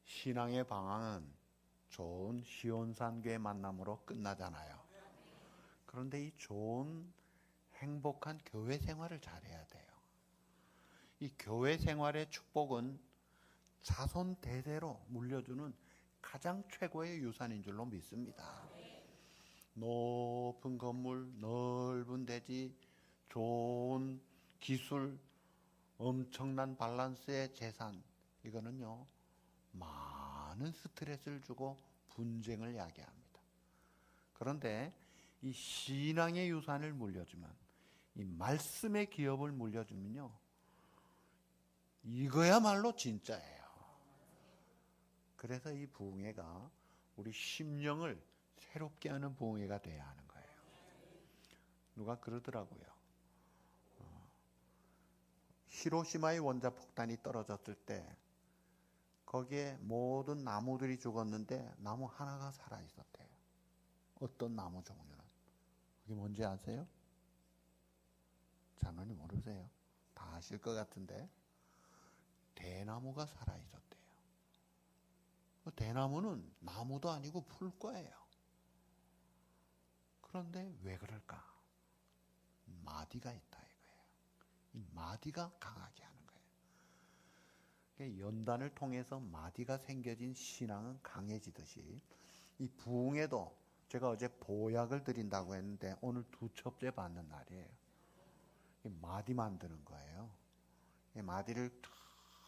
신앙의 방향은 좋은 시온산교의 만남으로 끝나잖아요. 그런데 이 좋은 행복한 교회 생활을 잘해야 돼요. 이 교회 생활의 축복은 자손 대대로 물려주는 가장 최고의 유산인 줄로 믿습니다. 높은 건물, 넓은 대지, 좋은 기술, 엄청난 밸런스의 재산, 이거는요 많은 스트레스를 주고 분쟁을 야기합니다. 그런데 이 신앙의 유산을 물려주면, 이 말씀의 기업을 물려주면요, 이거야말로 진짜예요. 그래서 이 부흥회가 우리 심령을 새롭게 하는 부흥회가 돼야 하는 거예요. 누가 그러더라고요. 히로시마의 원자폭탄이 떨어졌을 때 거기에 모든 나무들이 죽었는데 나무 하나가 살아있었대요. 어떤 나무 종류는? 그게 뭔지 아세요? 장로님 모르세요? 다 아실 것 같은데 대나무가 살아있었대요. 대나무는 나무도 아니고 풀과예요. 그런데 왜 그럴까? 마디가 있다 이거예요. 이 마디가 강하게 하는 거예요. 연단을 통해서 마디가 생겨진 신앙은 강해지듯이 이 부흥에도, 제가 어제 보약을 드린다고 했는데 오늘 두 첩째 받는 날이에요. 이 마디 만드는 거예요. 이 마디를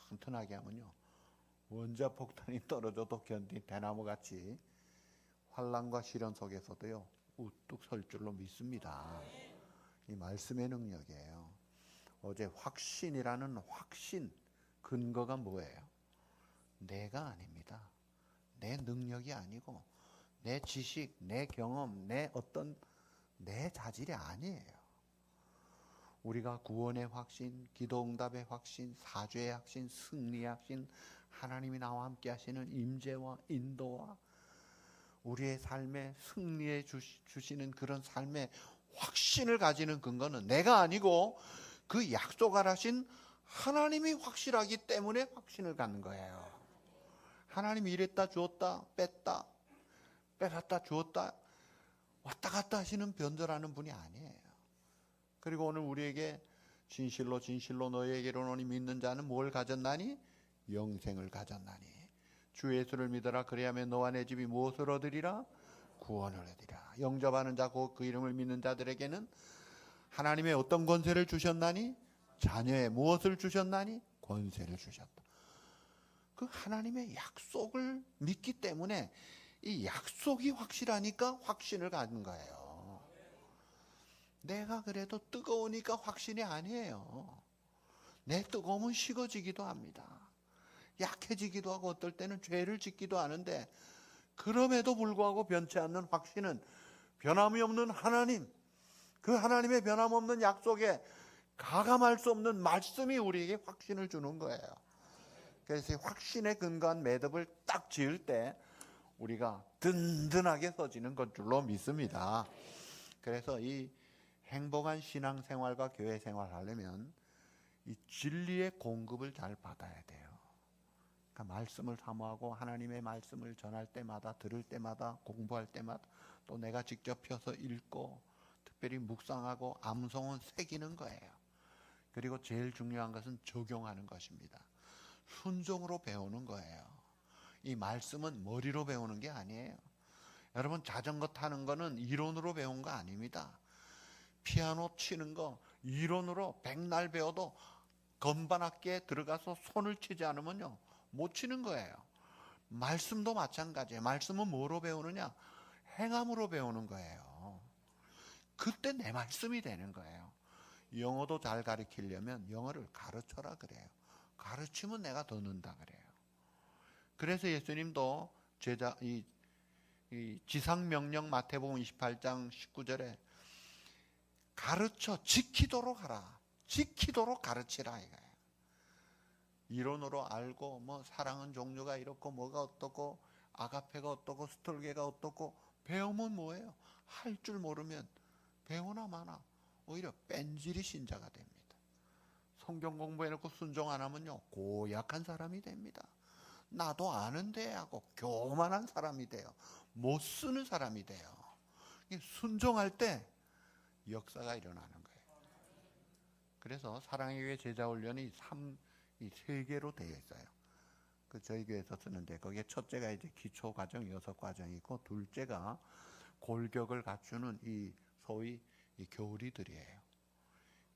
튼튼하게 하면요, 원자폭탄이 떨어져도 견딘 대나무같이 환난과 시련 속에서도요 우뚝 설 줄로 믿습니다. 이 말씀의 능력이에요. 어제 확신이라는 확신, 근거가 뭐예요? 내가 아닙니다. 내 능력이 아니고 내 지식, 내 경험, 내 자질이 아니에요. 우리가 구원의 확신, 기도응답의 확신, 사죄의 확신, 승리의 확신, 하나님이 나와 함께 하시는 임재와 인도와 우리의 삶에 승리해 주시는 그런 삶의 확신을 가지는 근거는 내가 아니고 그 약속하신 하나님이 확실하기 때문에 확신을 갖는 거예요. 하나님이 이랬다 주었다 뺐다 뺏었다 주었다 왔다 갔다 하시는 변절하는 분이 아니에요. 그리고 오늘 우리에게 진실로 진실로 너희에게로 오니 믿는 자는 뭘 가졌나니? 영생을 가졌나니. 주 예수를 믿어라. 그리하면 너와 내 집이 무엇을 얻으리라? 구원을 얻으리라. 영접하는 자, 그 이름을 믿는 자들에게는 하나님의 어떤 권세를 주셨나니? 자녀의 무엇을 주셨나니? 권세를 주셨다. 그 하나님의 약속을 믿기 때문에 이 약속이 확실하니까 확신을 갖는 거예요. 내가 그래도 뜨거우니까 확신이 아니에요. 내 뜨거움은 식어지기도 합니다. 약해지기도 하고 어떨 때는 죄를 짓기도 하는데, 그럼에도 불구하고 변치 않는 확신은 변함이 없는 하나님, 그 하나님의 변함없는 약속에 가감할 수 없는 말씀이 우리에게 확신을 주는 거예요. 그래서 확신에 근거한 매듭을 딱 지을 때 우리가 든든하게 서지는 것 줄로 믿습니다. 그래서 이 행복한 신앙생활과 교회 생활을 하려면 이 진리의 공급을 잘 받아야 돼요. 그러니까 말씀을 사모하고 하나님의 말씀을 전할 때마다, 들을 때마다, 공부할 때마다, 또 내가 직접 펴서 읽고 특별히 묵상하고 암송은 새기는 거예요. 그리고 제일 중요한 것은 적용하는 것입니다. 순종으로 배우는 거예요. 이 말씀은 머리로 배우는 게 아니에요. 여러분, 자전거 타는 거는 이론으로 배운 거 아닙니다. 피아노 치는 거 이론으로 백날 배워도 건반악기에 들어가서 손을 치지 않으면요 못 치는 거예요. 말씀도 마찬가지예요. 말씀은 뭐로 배우느냐? 행함으로 배우는 거예요. 그때 내 말씀이 되는 거예요. 영어도 잘 가르치려면 영어를 가르쳐라 그래요. 가르치면 내가 더 는다 그래요. 그래서 예수님도 이 지상명령 마태복음 28장 19절에 가르쳐 지키도록 하라. 지키도록 가르치라 이거예요. 이론으로 알고 뭐 사랑은 종류가 이렇고 뭐가 어떻고 아가페가 어떻고 스톨게가 어떻고 배우면 뭐예요? 할 줄 모르면 배우나 마나 오히려 뺀질이 신자가 됩니다. 성경 공부해놓고 순종 안 하면요 고약한 사람이 됩니다. 나도 아는데 하고 교만한 사람이 돼요. 못 쓰는 사람이 돼요. 순종할 때 역사가 일어나는 거예요. 그래서 사랑의 교회 제자 훈련이 이 세 개로 되어 있어요. 저희 교회에서 쓰는데 거기에 첫째가 이제 기초 과정 6과정이 있고, 둘째가 골격을 갖추는 이 소위 이 교리들이에요.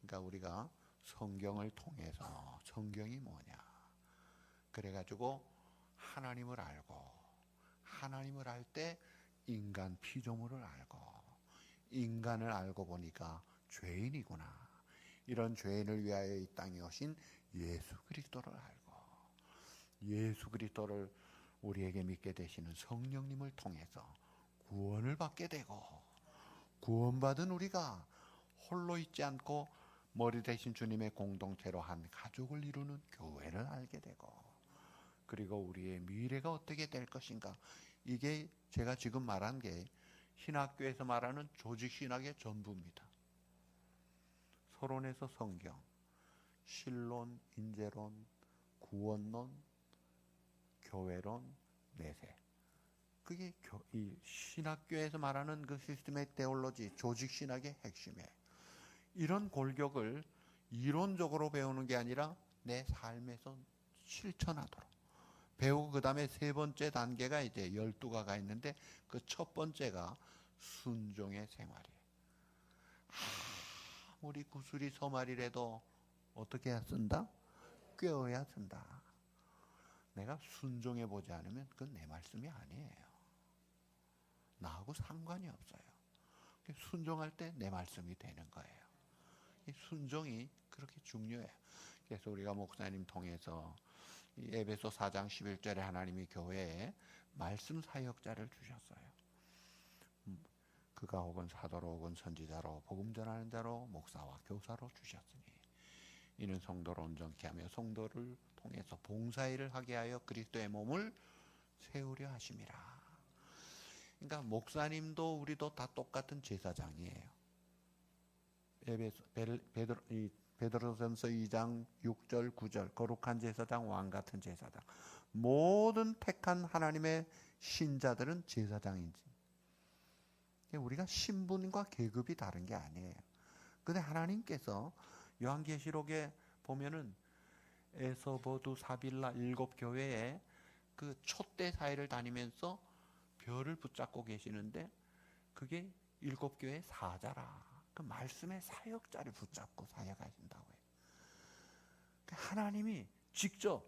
그러니까 우리가 성경을 통해서 성경이 뭐냐, 그래가지고 하나님을 알고, 하나님을 알 때 인간 피조물을 알고, 인간을 알고 보니까 죄인이구나, 이런 죄인을 위하여 이 땅에 오신 예수 그리스도를 알고, 예수 그리스도를 우리에게 믿게 되시는 성령님을 통해서 구원을 받게 되고, 구원받은 우리가 홀로 있지 않고 머리 대신 주님의 공동체로 한 가족을 이루는 교회를 알게 되고, 그리고 우리의 미래가 어떻게 될 것인가, 이게 제가 지금 말한 게 신학교에서 말하는 조직신학의 전부입니다. 서론에서 성경, 신론, 인재론, 구원론, 교회론, 내세, 그게 이 신학교에서 말하는 그 시스템의 테올로지, 조직신학의 핵심이에요. 이런 골격을 이론적으로 배우는 게 아니라 내 삶에서 실천하도록 배우고, 그 다음에 세 번째 단계가 이제 12가가 있는데, 그 첫 번째가 순종의 생활이에요. 아무리 구슬이 서말이라도 어떻게 해야 쓴다? 꿰어야 쓴다. 내가 순종해 보지 않으면 그건 내 말씀이 아니에요. 나하고 상관이 없어요. 순종할 때 내 말씀이 되는 거예요. 이 순종이 그렇게 중요해요. 그래서 우리가 목사님 통해서 이 에베소 4장 11절에 하나님이 교회에 말씀 사역자를 주셨어요. 그가 혹은 사도로 혹은 선지자로 복음 전하는 자로 목사와 교사로 주셨으니 이는 성도를 온전케 하며 성도를 통해서 봉사일을 하게 하여 그리스도의 몸을 세우려 하심이라. 그러니까 목사님도 우리도 다 똑같은 제사장이에요. 베드로전서 2장 6절 9절, 거룩한 제사장, 왕 같은 제사장. 모든 택한 하나님의 신자들은 제사장인지, 우리가 신분과 계급이 다른 게 아니에요. 근데 하나님께서 요한계시록에 보면은 에서보두 사빌라 7교회에 그 촛대 사이를 다니면서 별을 붙잡고 계시는데, 그게 7교회 사자라. 그 말씀의 사역자를 붙잡고 사역하신다고 해요. 하나님이 직접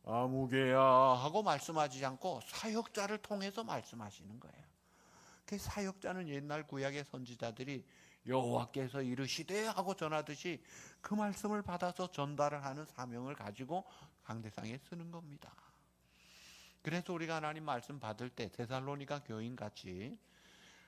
아무개야 하고 말씀하지 않고 사역자를 통해서 말씀하시는 거예요. 그 사역자는 옛날 구약의 선지자들이 여호와께서 이르시되 하고 전하듯이 그 말씀을 받아서 전달을 하는 사명을 가지고 강대상에 쓰는 겁니다. 그래서 우리가 하나님 말씀 받을 때 데살로니가 교인같이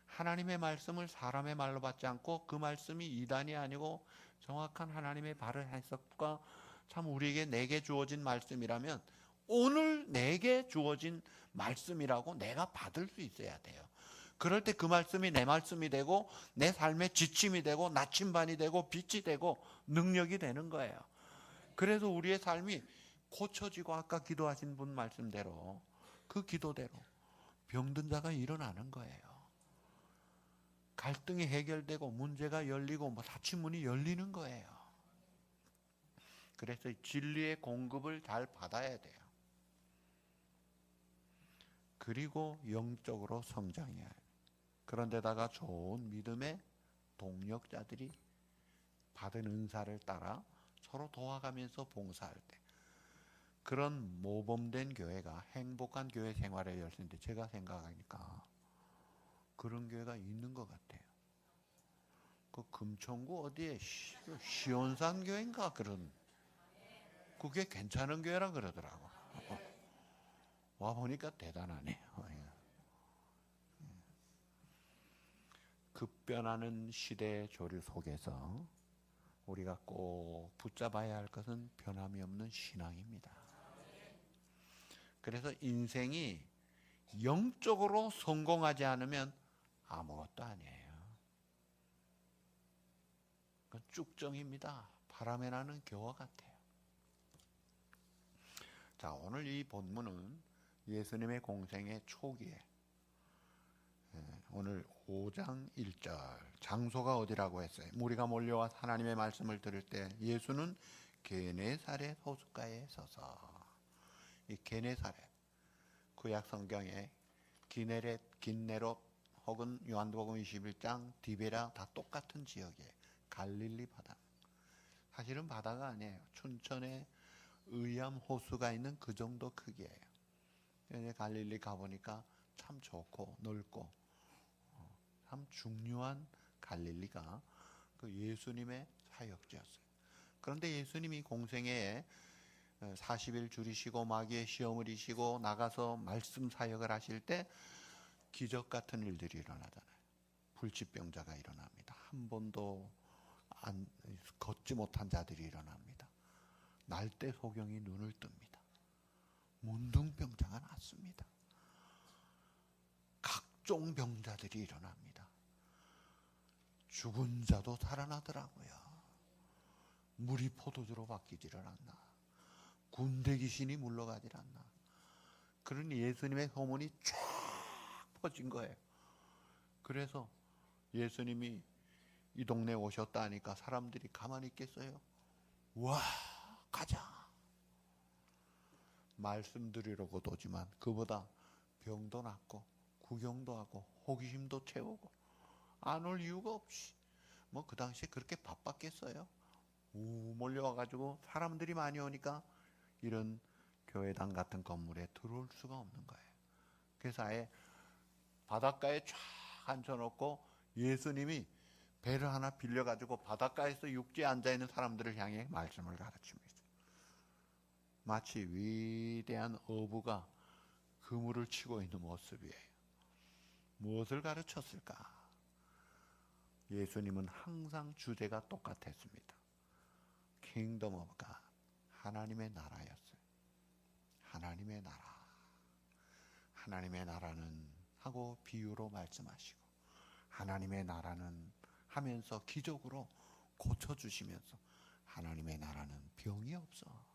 하나님의 말씀을 사람의 말로 받지 않고, 그 말씀이 이단이 아니고 정확한 하나님의 바른 해석과 참 우리에게 내게 주어진 말씀이라면 오늘 내게 주어진 말씀이라고 내가 받을 수 있어야 돼요. 그럴 때 그 말씀이 내 말씀이 되고 내 삶의 지침이 되고 나침반이 되고 빛이 되고 능력이 되는 거예요. 그래서 우리의 삶이 고쳐지고, 아까 기도하신 분 말씀대로 그 기도대로 병든 자가 일어나는 거예요. 갈등이 해결되고 문제가 열리고 사치문이 열리는 거예요. 그래서 진리의 공급을 잘 받아야 돼요. 그리고 영적으로 성장해야 해요. 그런데다가 좋은 믿음의 동력자들이 받은 은사를 따라 서로 도와가면서 봉사할 때, 그런 모범된 교회가 행복한 교회 생활의 열쇠인데, 제가 생각하니까 그런 교회가 있는 것 같아요. 그 금천구 어디에 시온산 교회인가, 그런, 그게 괜찮은 교회라 그러더라고. 와 보니까 대단하네요. 급변하는 시대의 조류 속에서 우리가 꼭 붙잡아야 할 것은 변함이 없는 신앙입니다. 그래서 인생이 영적으로 성공하지 않으면 아무것도 아니에요. 그건 쭉정입니다. 바람에 나는 겨와 같아요. 자, 오늘 이 본문은 예수님의 공생의 초기에, 오늘 5장 1절 장소가 어디라고 했어요? 무리가 몰려와 하나님의 말씀을 들을 때 예수는 게네사렛 호숫가에 서서, 이 게네사렛, 구약 성경에 긴네롯 혹은 요한복음 21장 디베라 다 똑같은 지역이에요. 갈릴리 바다. 사실은 바다가 아니에요. 춘천에 의암 호수가 있는 그 정도 크기예요. 그래서 갈릴리 가보니까 참 좋고 넓고 참 중요한 갈릴리가 그 예수님의 사역지였어요. 그런데 예수님이 공생애에 40일 줄이시고 마귀의 시험을 이기시고 나가서 말씀 사역을 하실 때 기적 같은 일들이 일어나잖아요. 불치병자가 일어납니다. 한 번도 걷지 못한 자들이 일어납니다. 날대 소경이 눈을 뜹니다. 문둥병자가 낫습니다. 각종 병자들이 일어납니다. 죽은 자도 살아나더라고요. 물이 포도주로 바뀌지를 않나. 군대 귀신이 물러가질 않나. 그러니 예수님의 소문이 쫙 퍼진 거예요. 그래서 예수님이 이 동네에 오셨다 하니까 사람들이 가만히 있겠어요? 와, 가자. 말씀드리려고도 오지만 그보다 병도 낫고 구경도 하고 호기심도 채우고 안 올 이유가 없이 뭐 그 당시에 그렇게 바빴겠어요? 몰려와가지고 사람들이 많이 오니까 이런 교회당 같은 건물에 들어올 수가 없는 거예요. 그래서 아예 바닷가에 쫙 앉혀놓고 예수님이 배를 하나 빌려가지고 바닷가에서 육지에 앉아있는 사람들을 향해 말씀을 가르칩니다. 마치 위대한 어부가 그물을 치고 있는 모습이에요. 무엇을 가르쳤을까? 예수님은 항상 주제가 똑같았습니다. Kingdom of God, 하나님의 나라였어요. 하나님의 나라. 하나님의 나라는 하고 비유로 말씀하시고 하나님의 나라는 하면서 기적으로 고쳐주시면서 하나님의 나라는 병이 없어.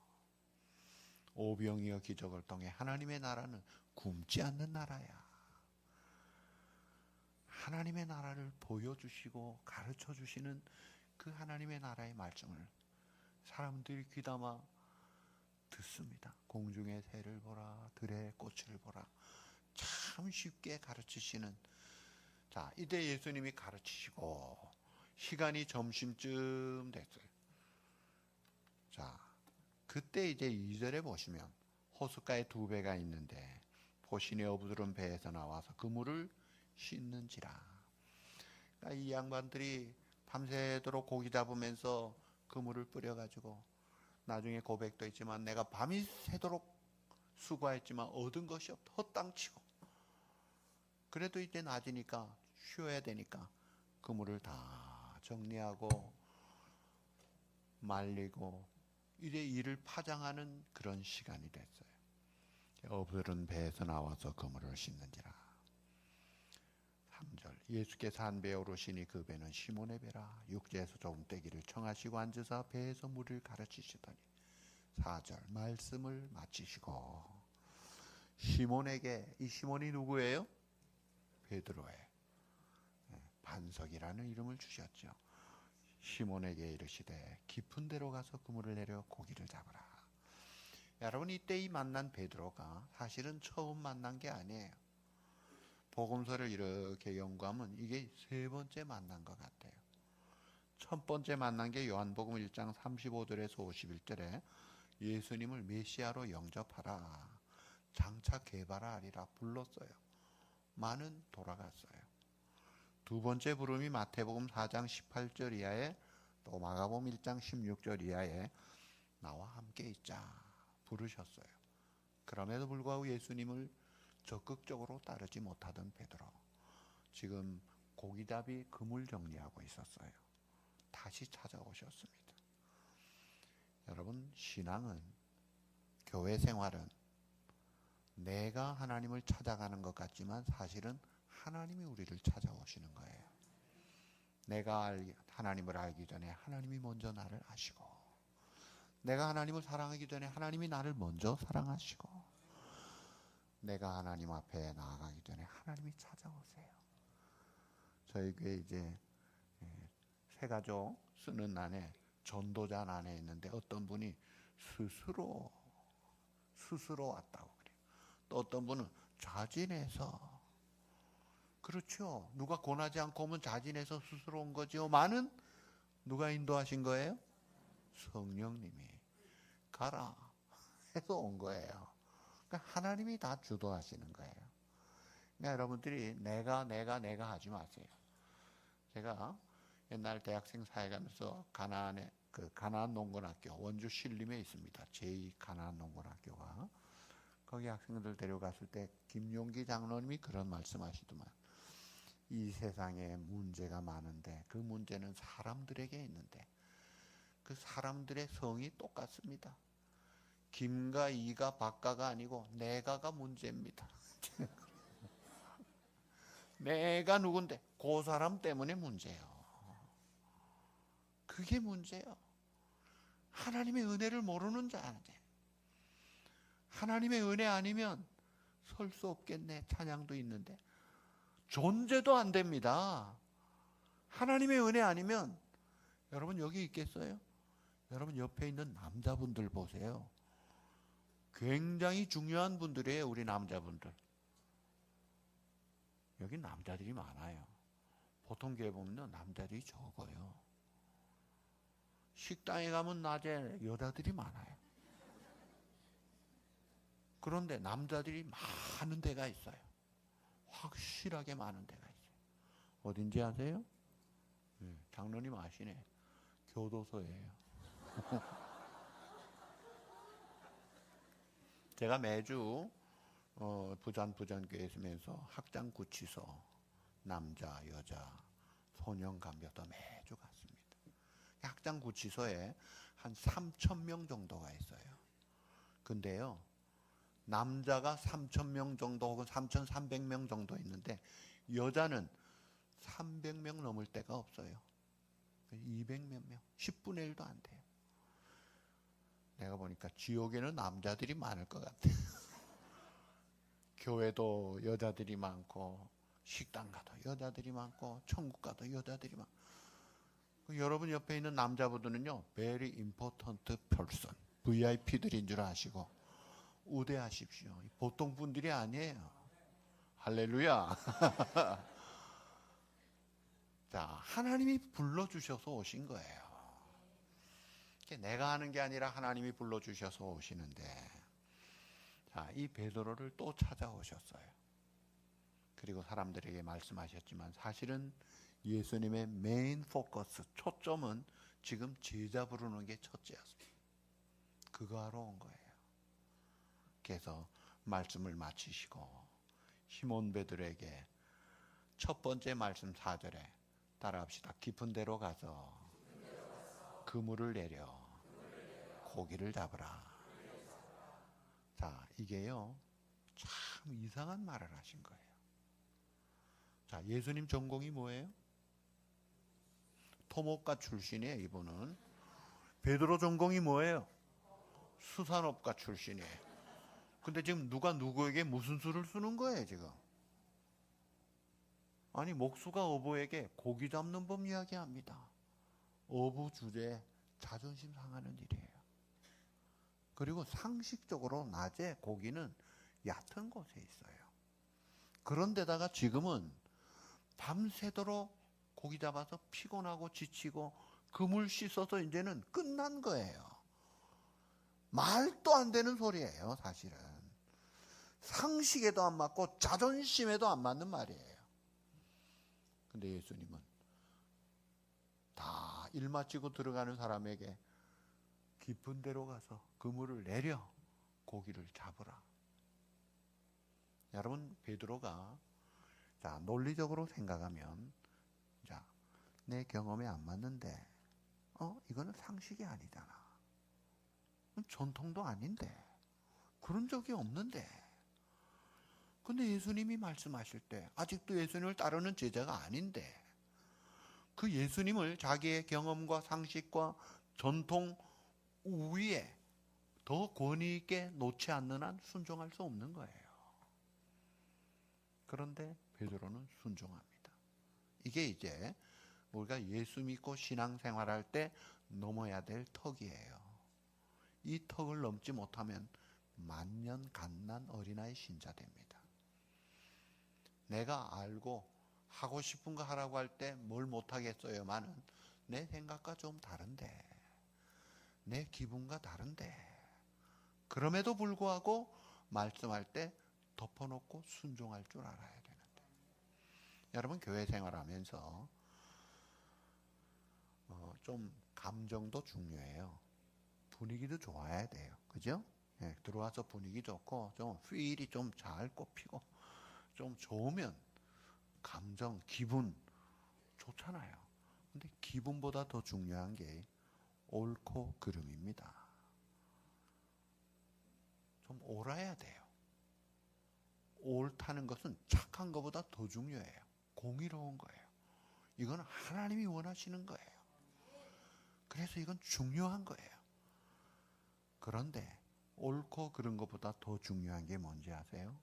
오병이어 기적을 통해 하나님의 나라는 굶지 않는 나라야. 하나님의 나라를 보여주시고 가르쳐주시는 그 하나님의 나라의 말씀을 사람들이 귀담아 듣습니다. 공중의 새를 보라, 들의 꽃을 보라. 참 쉽게 가르치시는. 자, 이때 예수님이 가르치시고 시간이 점심쯤 됐어요. 자, 그때 이제 2절에 보시면 호숫가에 두 배가 있는데 포신의 어부들은 배에서 나와서 그물을 씻는지라. 그러니까 이 양반들이 밤새도록 고기 잡으면서 그물을 뿌려가지고 나중에 고백도 있지만 내가 밤이 새도록 수고했지만 얻은 것이 없다. 헛땅치고. 그래도 이제 낮이니까 쉬어야 되니까 그물을 다 정리하고 말리고 이제 이를 파장하는 그런 시간이 됐어요. 어부들은 배에서 나와서 그물을 씻는지라. 3절 예수께서 한 배에 오르시니 그 배는 시몬의 배라. 육지에서 조금 떼기를 청하시고 앉으사 배에서 물을 가르치시더니 4절 말씀을 마치시고 시몬에게, 이 시몬이 누구예요? 베드로예요. 반석이라는 이름을 주셨죠. 시몬에게 이르시되 깊은 데로 가서 그물을 내려 고기를 잡으라. 여러분, 이때 이 만난 베드로가 사실은 처음 만난 게 아니에요. 복음서를 이렇게 연구하면 이게 세 번째 만난 것 같아요. 첫 번째 만난 게 요한복음 1장 35절에서 51절에 예수님을 메시아로 영접하라, 장차 개발하리라 불렀어요. 많은 돌아갔어요. 두 번째 부름이 마태복음 4장 18절 이하에 또 마가복음 1장 16절 이하에 나와 함께 있자 부르셨어요. 그럼에도 불구하고 예수님을 적극적으로 따르지 못하던 베드로, 지금 고기잡이 그물 정리하고 있었어요. 다시 찾아오셨습니다. 여러분, 신앙은, 교회 생활은 내가 하나님을 찾아가는 것 같지만 사실은 하나님이 우리를 찾아오시는 거예요. 내가 하나님을 알기 전에 하나님이 먼저 나를 아시고 내가 하나님을 사랑하기 전에 하나님이 나를 먼저 사랑하시고, 내가 하나님 앞에 나아가기 전에 하나님이 찾아오세요. 저희 교회 이제 새가족 쓰는 난에 전도자 난에 있는데 어떤 분이 스스로 왔다고 그래요. 또 어떤 분은 자진해서. 그렇죠. 누가 권하지 않고 오면 자진해서 스스로 온 거죠. 많은 누가 인도하신 거예요? 성령님이 가라 해서 온 거예요. 그러니까 하나님이 다 주도하시는 거예요. 그러니까 여러분들이 내가 하지 마세요. 제가 옛날 대학생 사회 가면서 가나안에 가나안 농건학교 원주 신림에 있습니다. 제2 가나안 농건학교가. 거기 학생들 데려갔을 때 김용기 장로님이 그런 말씀하시더만, 이 세상에 문제가 많은데 그 문제는 사람들에게 있는데 그 사람들의 성이 똑같습니다. 김가 이가 박가가 아니고 내가가 문제입니다. 내가 누군데 그 사람 때문에 문제예요. 그게 문제예요. 하나님의 은혜를 모르는 자한테, 하나님의 은혜 아니면 설 수 없겠네 찬양도 있는데 존재도 안 됩니다. 하나님의 은혜 아니면 여러분 여기 있겠어요? 여러분 옆에 있는 남자분들 보세요. 굉장히 중요한 분들이에요. 우리 남자분들. 여기 남자들이 많아요. 보통 교회 보면 남자들이 적어요. 식당에 가면 낮에 여자들이 많아요. 그런데 남자들이 많은 데가 있어요. 확실하게 많은 데가 있어요. 어딘지 아세요? 네, 장로님 아시네. 교도소예요. 제가 매주 부전교회에 있으면서 학장구치소, 남자, 여자, 소년감별도 매주 갔습니다. 학장구치소에 한 3,000명 정도가 있어요. 근데요, 남자가 3,000명 정도 혹은 3,300명 정도 있는데 여자는 300명 넘을 때가 없어요. 200몇 명, 10분의 1도 안 돼요. 내가 보니까 지옥에는 남자들이 많을 것 같아요. 교회도 여자들이 많고, 식당 가도 여자들이 많고, 천국 가도 여자들이 많고. 여러분 옆에 있는 남자분들은요, very important person, VIP들인 줄 아시고 우대하십시오. 보통 분들이 아니에요. 할렐루야. 자, 하나님이 불러주셔서 오신 거예요. 내가 하는 게 아니라 하나님이 불러주셔서 오시는데, 자, 이 베드로를 또 찾아오셨어요. 그리고 사람들에게 말씀하셨지만 사실은 예수님의 메인 포커스, 초점은 지금 제자 부르는 게 첫째였습니다. 그거 하러 온 거예요. 그래서 말씀을 마치시고 시몬 베드로에게 첫 번째 말씀 4절에 따라합시다. 깊은 데로 가서 그물을 내려 고기를 잡으라. 자, 이게요 참 이상한 말을 하신 거예요. 자, 예수님 전공이 뭐예요? 토목가 출신이에요. 이분은. 베드로 전공이 뭐예요? 수산업가 출신이에요. 근데 지금 누가 누구에게 무슨 수를 쓰는 거예요 지금? 아니, 목수가 어부에게 고기 잡는 법 이야기합니다. 어부 주제에 자존심 상하는 일이에요. 그리고 상식적으로 낮에 고기는 얕은 곳에 있어요. 그런데다가 지금은 밤새도록 고기 잡아서 피곤하고 지치고 그물 씻어서 이제는 끝난 거예요. 말도 안 되는 소리예요, 사실은. 상식에도 안 맞고 자존심에도 안 맞는 말이에요. 근데 예수님은 다 일 마치고 들어가는 사람에게 깊은 데로 가서 그물을 내려 고기를 잡으라. 여러분, 베드로가 자, 논리적으로 생각하면 자, 내 경험에 안 맞는데 이거는 상식이 아니잖아. 전통도 아닌데. 그런 적이 없는데. 근데 예수님이 말씀하실 때 아직도 예수님을 따르는 제자가 아닌데 그 예수님을 자기의 경험과 상식과 전통 우위에 더 권위 있게 놓지 않는 한 순종할 수 없는 거예요. 그런데 베드로는 순종합니다. 이게 이제 우리가 예수 믿고 신앙생활할 때 넘어야 될 턱이에요. 이 턱을 넘지 못하면 만년 갓난 어린아이 신자 됩니다. 내가 알고 하고 싶은 거 하라고 할 때 뭘 못하겠어요만은 내 생각과 좀 다른데, 내 기분과 다른데, 그럼에도 불구하고 말씀할 때 덮어놓고 순종할 줄 알아야 되는데, 여러분 교회 생활하면서 좀 감정도 중요해요. 분위기도 좋아야 돼요. 그죠? 예, 들어와서 분위기 좋고 좀 필이 좀 잘 꼽히고 좀 좋으면 감정, 기분 좋잖아요. 근데 기분보다 더 중요한 게 옳고 그름입니다. 좀 옳아야 돼요. 옳다는 것은 착한 것보다 더 중요해요. 공의로운 거예요. 이건 하나님이 원하시는 거예요. 그래서 이건 중요한 거예요. 그런데 옳고 그런 것보다 더 중요한 게 뭔지 아세요?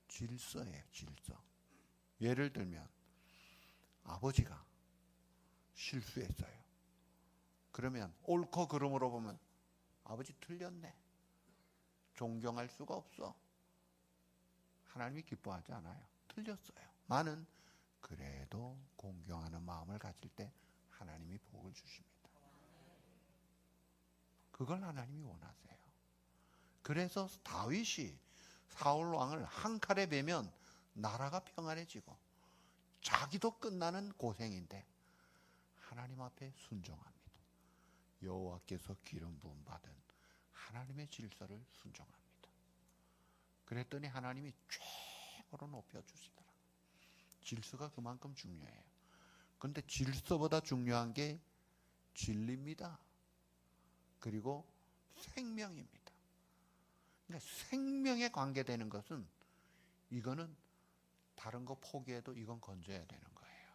질서예요. 질서. 예를 들면 아버지가 실수했어요. 그러면 옳고 그름으로 보면 아버지 틀렸네. 존경할 수가 없어. 하나님이 기뻐하지 않아요. 틀렸어요. 나는 그래도 공경하는 마음을 가질 때 하나님이 복을 주십니다. 그걸 하나님이 원하세요. 그래서 다윗이 사울 왕을 한 칼에 베면 나라가 평안해지고 자기도 끝나는 고생인데 하나님 앞에 순종합니다. 여호와께서 기름 부음 받은 하나님의 질서를 순종합니다. 그랬더니 하나님이 최고로 높여주시더라. 질서가 그만큼 중요해요. 그런데 질서보다 중요한 게 진리입니다. 그리고 생명입니다. 그러니까 생명에 관계되는 것은 이거는 다른 거 포기해도 이건 건져야 되는 거예요.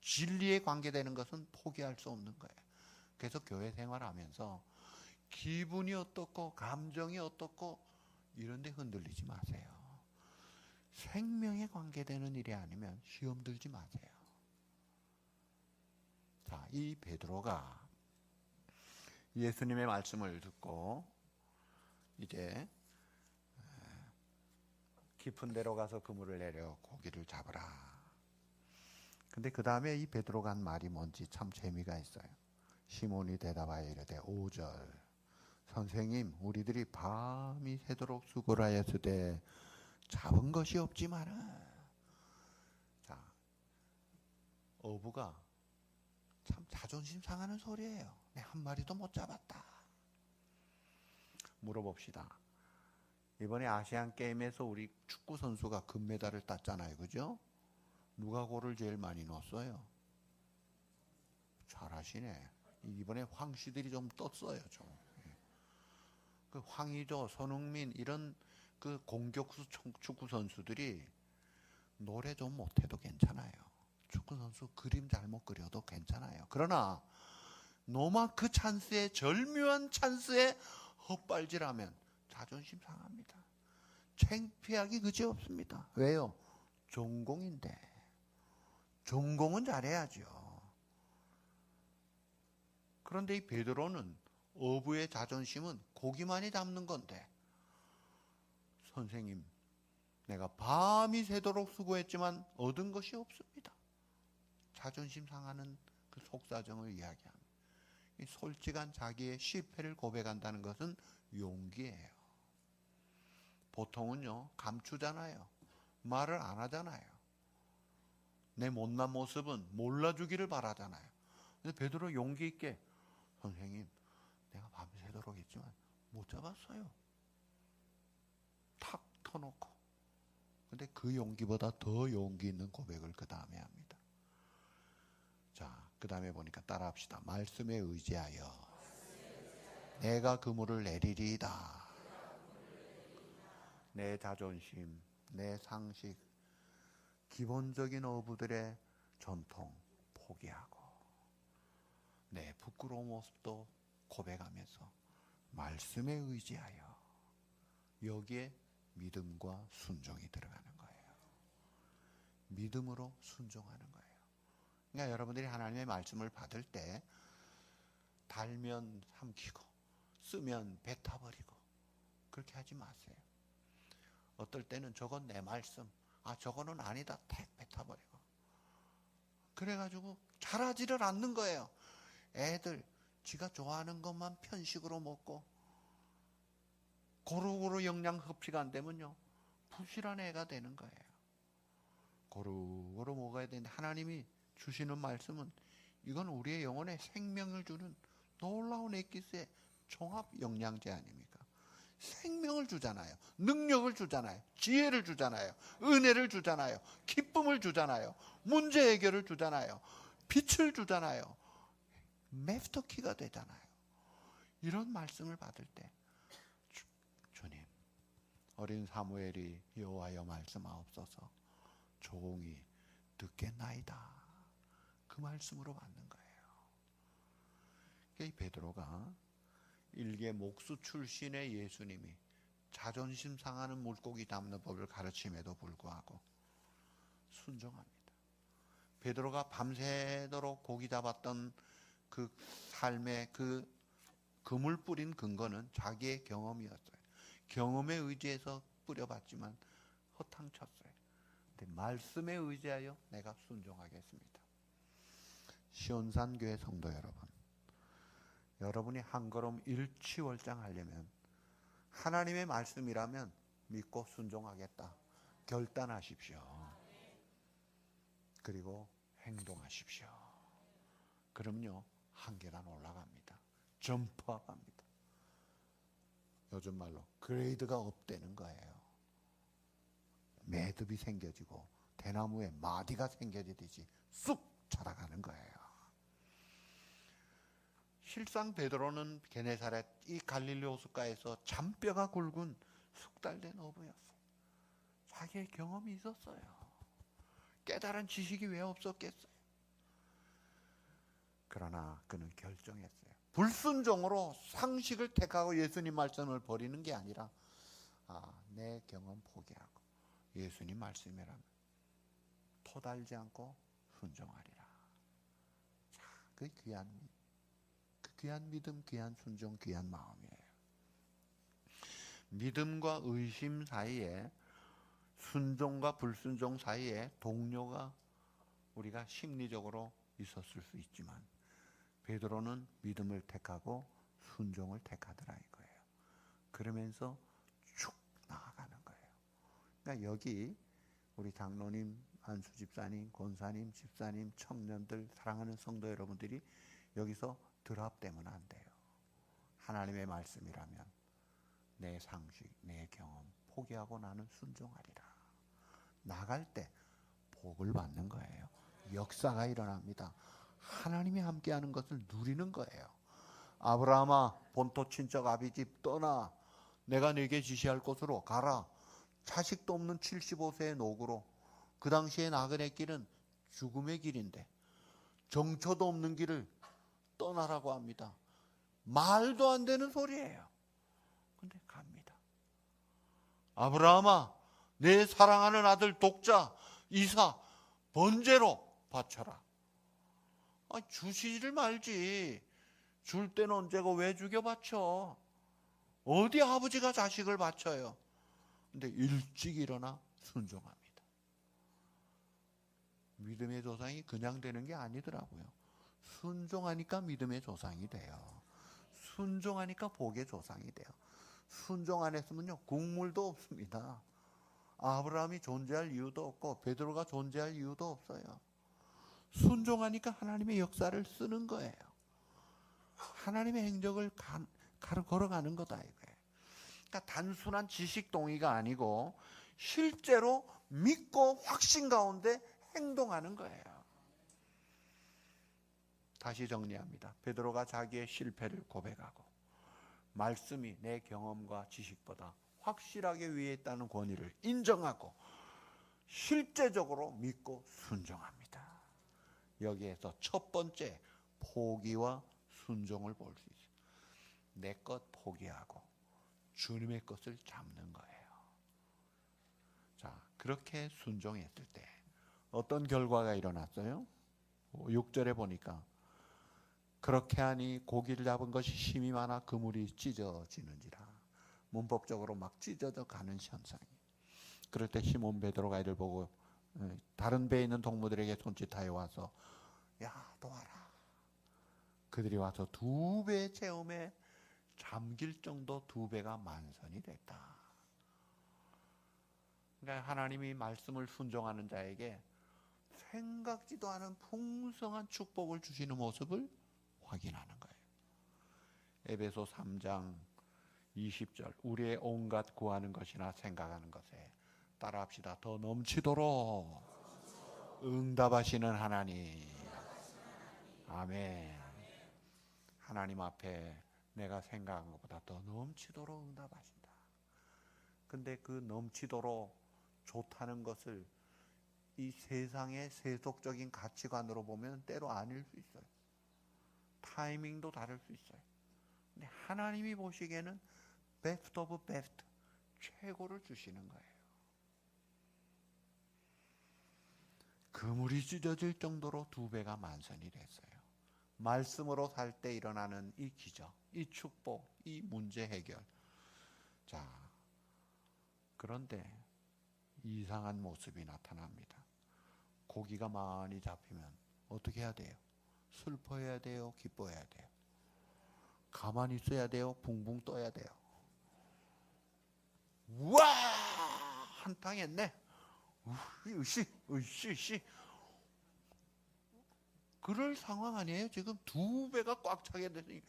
진리에 관계되는 것은 포기할 수 없는 거예요. 그래서 교회 생활하면서 기분이 어떻고 감정이 어떻고 이런 데 흔들리지 마세요. 생명에 관계되는 일이 아니면 시험 들지 마세요. 자, 이 베드로가 예수님의 말씀을 듣고 이제 깊은 데로 가서 그물을 내려 고기를 잡으라. 근데 그 다음에 이 베드로가 한 말이 뭔지 참 재미가 있어요. 시몬이 대답하여 이르되 5절 선생님 우리들이 밤이 새도록 수고를 하였으되 잡은 것이 없지만은. 자, 어부가 참 자존심 상하는 소리예요. 내 한 마리도 못 잡았다. 물어봅시다. 이번에 아시안 게임에서 우리 축구 선수가 금메달을 땄잖아요. 그죠? 누가 골을 제일 많이 넣었어요? 잘하시네. 이번에 황씨들이 좀 떴어요. 좀. 그 황의조, 손흥민 이런 그 공격수 축구 선수들이 노래 좀 못해도 괜찮아요. 축구 선수 그림 잘못 그려도 괜찮아요. 그러나 노마 그 찬스에 절묘한 찬스에 헛발질하면 자존심 상합니다. 창피하기 그지없습니다. 왜요? 전공인데. 전공은 잘해야죠. 그런데 이 베드로는 어부의 자존심은 고기만이 잡는 건데, 선생님 내가 밤이 새도록 수고했지만 얻은 것이 없습니다. 자존심 상하는 그 속사정을 이야기합니다. 이 솔직한 자기의 실패를 고백한다는 것은 용기예요. 보통은요 감추잖아요. 말을 안 하잖아요. 내 못난 모습은 몰라주기를 바라잖아요. 근데 베드로 용기 있게 선생님 내가 밤새도록 했지만 못 잡았어요. 탁 터놓고. 근데 그 용기보다 더 용기 있는 고백을 그 다음에 합니다. 자, 그 다음에 보니까 따라합시다. 말씀에 의지하여 내가 그물을 내리리이다. 내 자존심, 내 상식, 기본적인 어부들의 전통 포기하고 내 부끄러운 모습도 고백하면서 말씀에 의지하여, 여기에 믿음과 순종이 들어가는 거예요. 믿음으로 순종하는 거예요. 그러니까 여러분들이 하나님의 말씀을 받을 때 달면 삼키고 쓰면 뱉어버리고 그렇게 하지 마세요. 어떨 때는 저건 내 말씀, 저거는 아니다, 택 뱉어버리고 그래가지고 자라지를 않는 거예요. 애들 지가 좋아하는 것만 편식으로 먹고 고루고루 영양 섭취가 안 되면요, 부실한 애가 되는 거예요. 고루고루 먹어야 되는데 하나님이 주시는 말씀은 이건 우리의 영혼에 생명을 주는 놀라운 엑기스의 종합 영양제 아닙니까? 생명을 주잖아요. 능력을 주잖아요. 지혜를 주잖아요. 은혜를 주잖아요. 기쁨을 주잖아요. 문제 해결을 주잖아요. 빛을 주잖아요. 마스터키가 되잖아요. 이런 말씀을 받을 때 주님, 어린 사무엘이 여호와여 말씀하옵소서, 종이 듣겠나이다. 그 말씀으로 받는 거예요. 이 베드로가 일개 목수 출신의 예수님이 자존심 상하는 물고기 잡는 법을 가르침에도 불구하고 순종합니다. 베드로가 밤새도록 고기 잡았던 그 삶의 그 금을 뿌린 근거는 자기의 경험이었어요. 경험에 의지해서 뿌려봤지만 허탕쳤어요. 근데 말씀에 의지하여 내가 순종하겠습니다. 시온산교회 성도 여러분, 여러분이 한 걸음 일취월장하려면 하나님의 말씀이라면 믿고 순종하겠다 결단하십시오. 그리고 행동하십시오. 그럼요, 한 계단 올라갑니다. 점프합니다. 요즘 말로 그레이드가 업되는 거예요. 매듭이 생겨지고 대나무에 마디가 생겨지듯이 쑥 자라가는 거예요. 실상 베드로는 게네사렛 이 갈릴리 호숫가에서 잔뼈가 굵은 숙달된 어부였어요. 자기의 경험이 있었어요. 깨달은 지식이 왜 없었겠어요? 그러나 그는 결정했어요. 불순종으로 상식을 택하고 예수님 말씀을 버리는 게 아니라 내 경험 포기하고 예수님 말씀이라면 토달지 않고 순종하리라. 자, 그 귀한 믿음, 귀한 순종, 귀한 마음이에요. 믿음과 의심 사이에, 순종과 불순종 사이에 동료가 우리가 심리적으로 있었을 수 있지만 베드로는 믿음을 택하고 순종을 택하더라 이거예요. 그러면서 쭉 나아가는 거예요. 그러니까 여기 우리 장로님, 안수 집사님, 권사님, 집사님, 청년들, 사랑하는 성도 여러분들이 여기서 드랍되면 안 돼요. 하나님의 말씀이라면 내 상식, 내 경험 포기하고 나는 순종하리라. 나갈 때 복을 받는 거예요. 역사가 일어납니다. 하나님이 함께하는 것을 누리는 거예요. 아브라함아, 본토 친척 아비집 떠나 내가 네게 지시할 곳으로 가라. 자식도 없는 75세의 노구로, 그 당시에 나그네 길은 죽음의 길인데 정처도 없는 길을 떠나라고 합니다. 말도 안 되는 소리예요. 근데 갑니다. 아브라함아, 내 사랑하는 아들 독자 이삭 번제로 바쳐라. 주시지를 말지. 줄 때는 언제고 왜 죽여 바쳐? 어디 아버지가 자식을 바쳐요? 근데 일찍 일어나 순종합니다. 믿음의 조상이 그냥 되는 게 아니더라고요. 순종하니까 믿음의 조상이 돼요. 순종하니까 복의 조상이 돼요. 순종 안 했으면요, 국물도 없습니다. 아브라함이 존재할 이유도 없고 베드로가 존재할 이유도 없어요. 순종하니까 하나님의 역사를 쓰는 거예요. 하나님의 행적을 걸어가는 거다 이거예요. 그러니까 단순한 지식 동의가 아니고 실제로 믿고 확신 가운데 행동하는 거예요. 다시 정리합니다. 베드로가 자기의 실패를 고백하고 말씀이 내 경험과 지식보다 확실하게 위에 있다는 권위를 인정하고 실제적으로 믿고 순종합니다. 여기에서 첫 번째 포기와 순종을 볼 수 있어요. 내 것 포기하고 주님의 것을 잡는 거예요. 자, 그렇게 순종했을 때 어떤 결과가 일어났어요? 6절에 보니까 그렇게 하니 고기를 잡은 것이 힘이 많아 그물이 찢어지는지라. 문법적으로 막 찢어져 가는 현상이. 그럴 때 시몬 베드로가 이를 보고 다른 배에 있는 동무들에게 손짓하여 와서 야 도와라. 그들이 와서 2배의 체험에 잠길 정도 2배가 만선이 됐다. 그러니까 하나님이 말씀을 순종하는 자에게 생각지도 않은 풍성한 축복을 주시는 모습을 확인하는 거예요. 에베소 3장 20절 우리의 온갖 구하는 것이나 생각하는 것에 따라합시다. 더 넘치도록 응답하시는 하나님. 아멘. 하나님 앞에 내가 생각한 것보다 더 넘치도록 응답하신다. 근데 그 넘치도록 좋다는 것을 이 세상의 세속적인 가치관으로 보면 때로 아닐 수 있어요. 타이밍도 다를 수 있어요. 근데 하나님이 보시기에는 베스트 오브 베스트, 최고를 주시는 거예요. 그물이 찢어질 정도로 2배가 만선이 됐어요. 말씀으로 살 때 일어나는 이 기적, 이 축복, 이 문제 해결. 자, 그런데 이상한 모습이 나타납니다. 고기가 많이 잡히면 어떻게 해야 돼요? 슬퍼해야 돼요? 기뻐해야 돼요? 가만히 있어야 돼요? 붕붕 떠야 돼요? 우와! 한탕 했네. 으씨. 그럴 상황 아니에요? 지금 2배가 꽉 차게 되니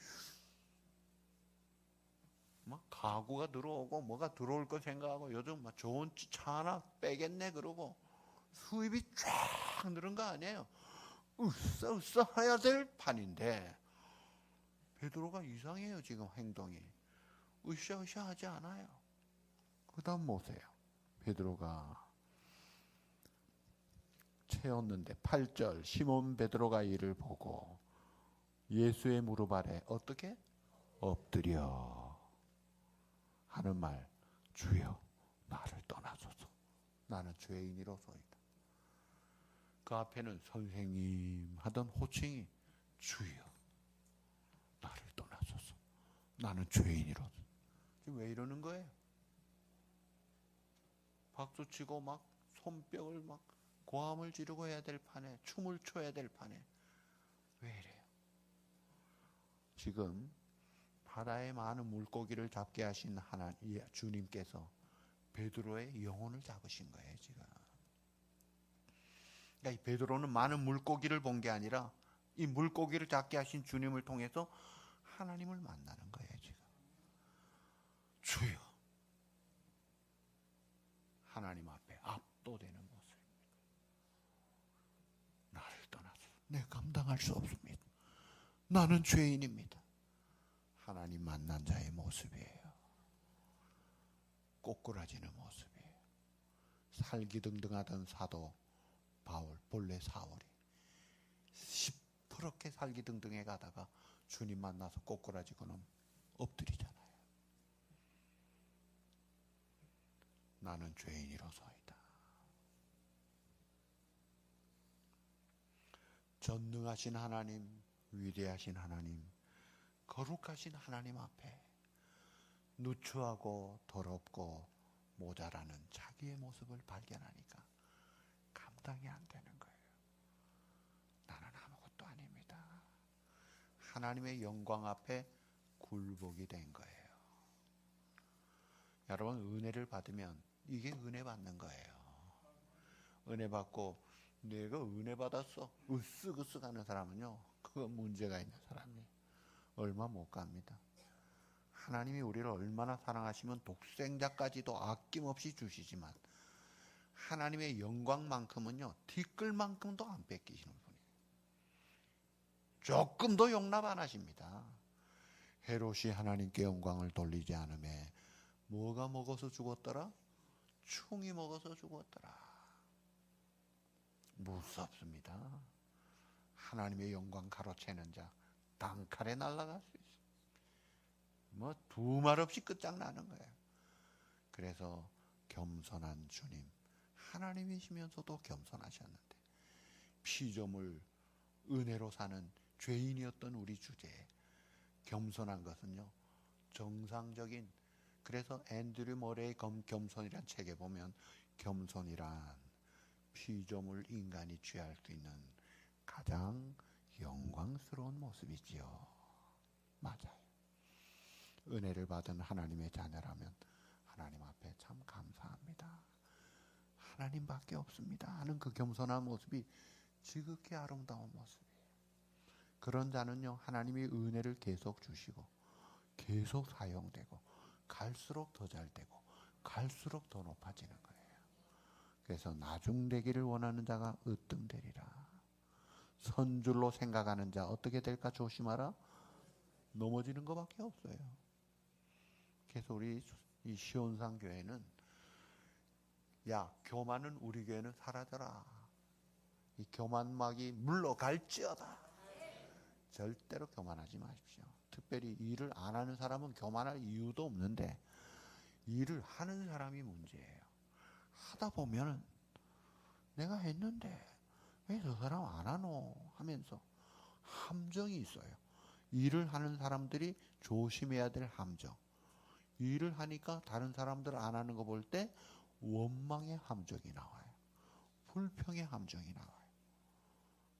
막 가구가 들어오고 뭐가 들어올 거 생각하고 요즘 막 좋은 차 하나 빼겠네 그러고 수입이 쫙 늘은 거 아니에요? 으쌰 해야 될 판인데 베드로가 이상해요. 지금 행동이 으쌰 하지 않아요. 그 다음 보세요. 베드로가 채웠는데 8절 시몬 베드로가 이를 보고 예수의 무릎 아래 어떻게? 엎드려 하는 말. 주여 나를 떠나소서. 나는 죄인이로소이다. 그 앞에는 선생님 하던 호칭이 주여 나를 떠나소서. 나는 죄인이로소. 지금 왜 이러는 거예요? 박수치고 막 손뼉을 막 고함을 지르고 해야 될 판에 춤을 춰야 될 판에 왜 이래요? 지금 바다에 많은 물고기를 잡게 하신 하나님 주님께서 베드로의 영혼을 잡으신 거예요. 지금 그러니까 이 베드로는 많은 물고기를 본 게 아니라 이 물고기를 잡게 하신 주님을 통해서 하나님을 만나는 거예요. 지금 주여 하나님 앞에 압도되는 모습입니다. 나를 떠나서 내 감당할 수 없습니다. 나는 죄인입니다. 하나님 만난 자의 모습이에요. 꼬꾸라지는 모습이에요. 살기등등하던 사도 바울, 본래 사울이 시퍼렇게 살기등등해 가다가 주님 만나서 꼬꾸라지고는 엎드리잖아요. 나는 죄인이로소이다. 전능하신 하나님, 위대하신 하나님, 거룩하신 하나님 앞에 누추하고 더럽고 모자라는 자기의 모습을 발견하니까 감당이 안 되는 거예요. 나는 아무것도 아닙니다. 하나님의 영광 앞에 굴복이 된 거예요. 여러분 은혜를 받으면 이게 은혜 받는 거예요. 은혜 받고 내가 은혜 받았어 으쓱으쓱 하는 사람은요, 그건 문제가 있는 사람이에요. 얼마 못 갑니다. 하나님이 우리를 얼마나 사랑하시면 독생자까지도 아낌없이 주시지만 하나님의 영광만큼은요 티끌만큼도 안 뺏기시는 분이에요. 조금도 용납 안 하십니다. 헤롯이 하나님께 영광을 돌리지 않음에 뭐가 먹어서 죽었더라? 충이 먹어서 죽었더라. 무섭습니다. 하나님의 영광 가로채는 자 단칼에 날아갈 수 있어요. 뭐 두말 없이 끝장나는 거예요. 그래서 겸손한 주님, 하나님이시면서도 겸손하셨는데 피조물 은혜로 사는 죄인이었던 우리 주제에 겸손한 것은요, 정상적인, 그래서 앤드류 모레의 겸손이란 책에 보면 겸손이란 피조물 인간이 취할 수 있는 가장 영광스러운 모습이지요. 맞아요. 은혜를 받은 하나님의 자녀라면 하나님 앞에 참 감사합니다, 하나님밖에 없습니다 하는 그 겸손한 모습이 지극히 아름다운 모습이에요. 그런 자는요, 하나님이 은혜를 계속 주시고 계속 사용되고 갈수록 더 잘되고 갈수록 더 높아지는 거예요. 그래서 나중되기를 원하는 자가 으뜸되리라. 선줄로 생각하는 자 어떻게 될까 조심하라. 넘어지는 것밖에 없어요. 그래서 우리 이 시온산 교회는, 야, 교만은 우리 교회는 사라져라. 이 교만막이 물러갈지어다. 절대로 교만하지 마십시오. 특별히 일을 안 하는 사람은 교만할 이유도 없는데 일을 하는 사람이 문제예요. 하다 보면은 내가 했는데 왜 저 사람 안 하노 하면서 함정이 있어요. 일을 하는 사람들이 조심해야 될 함정. 일을 하니까 다른 사람들 안 하는 거 볼 때 원망의 함정이 나와요. 불평의 함정이 나와요.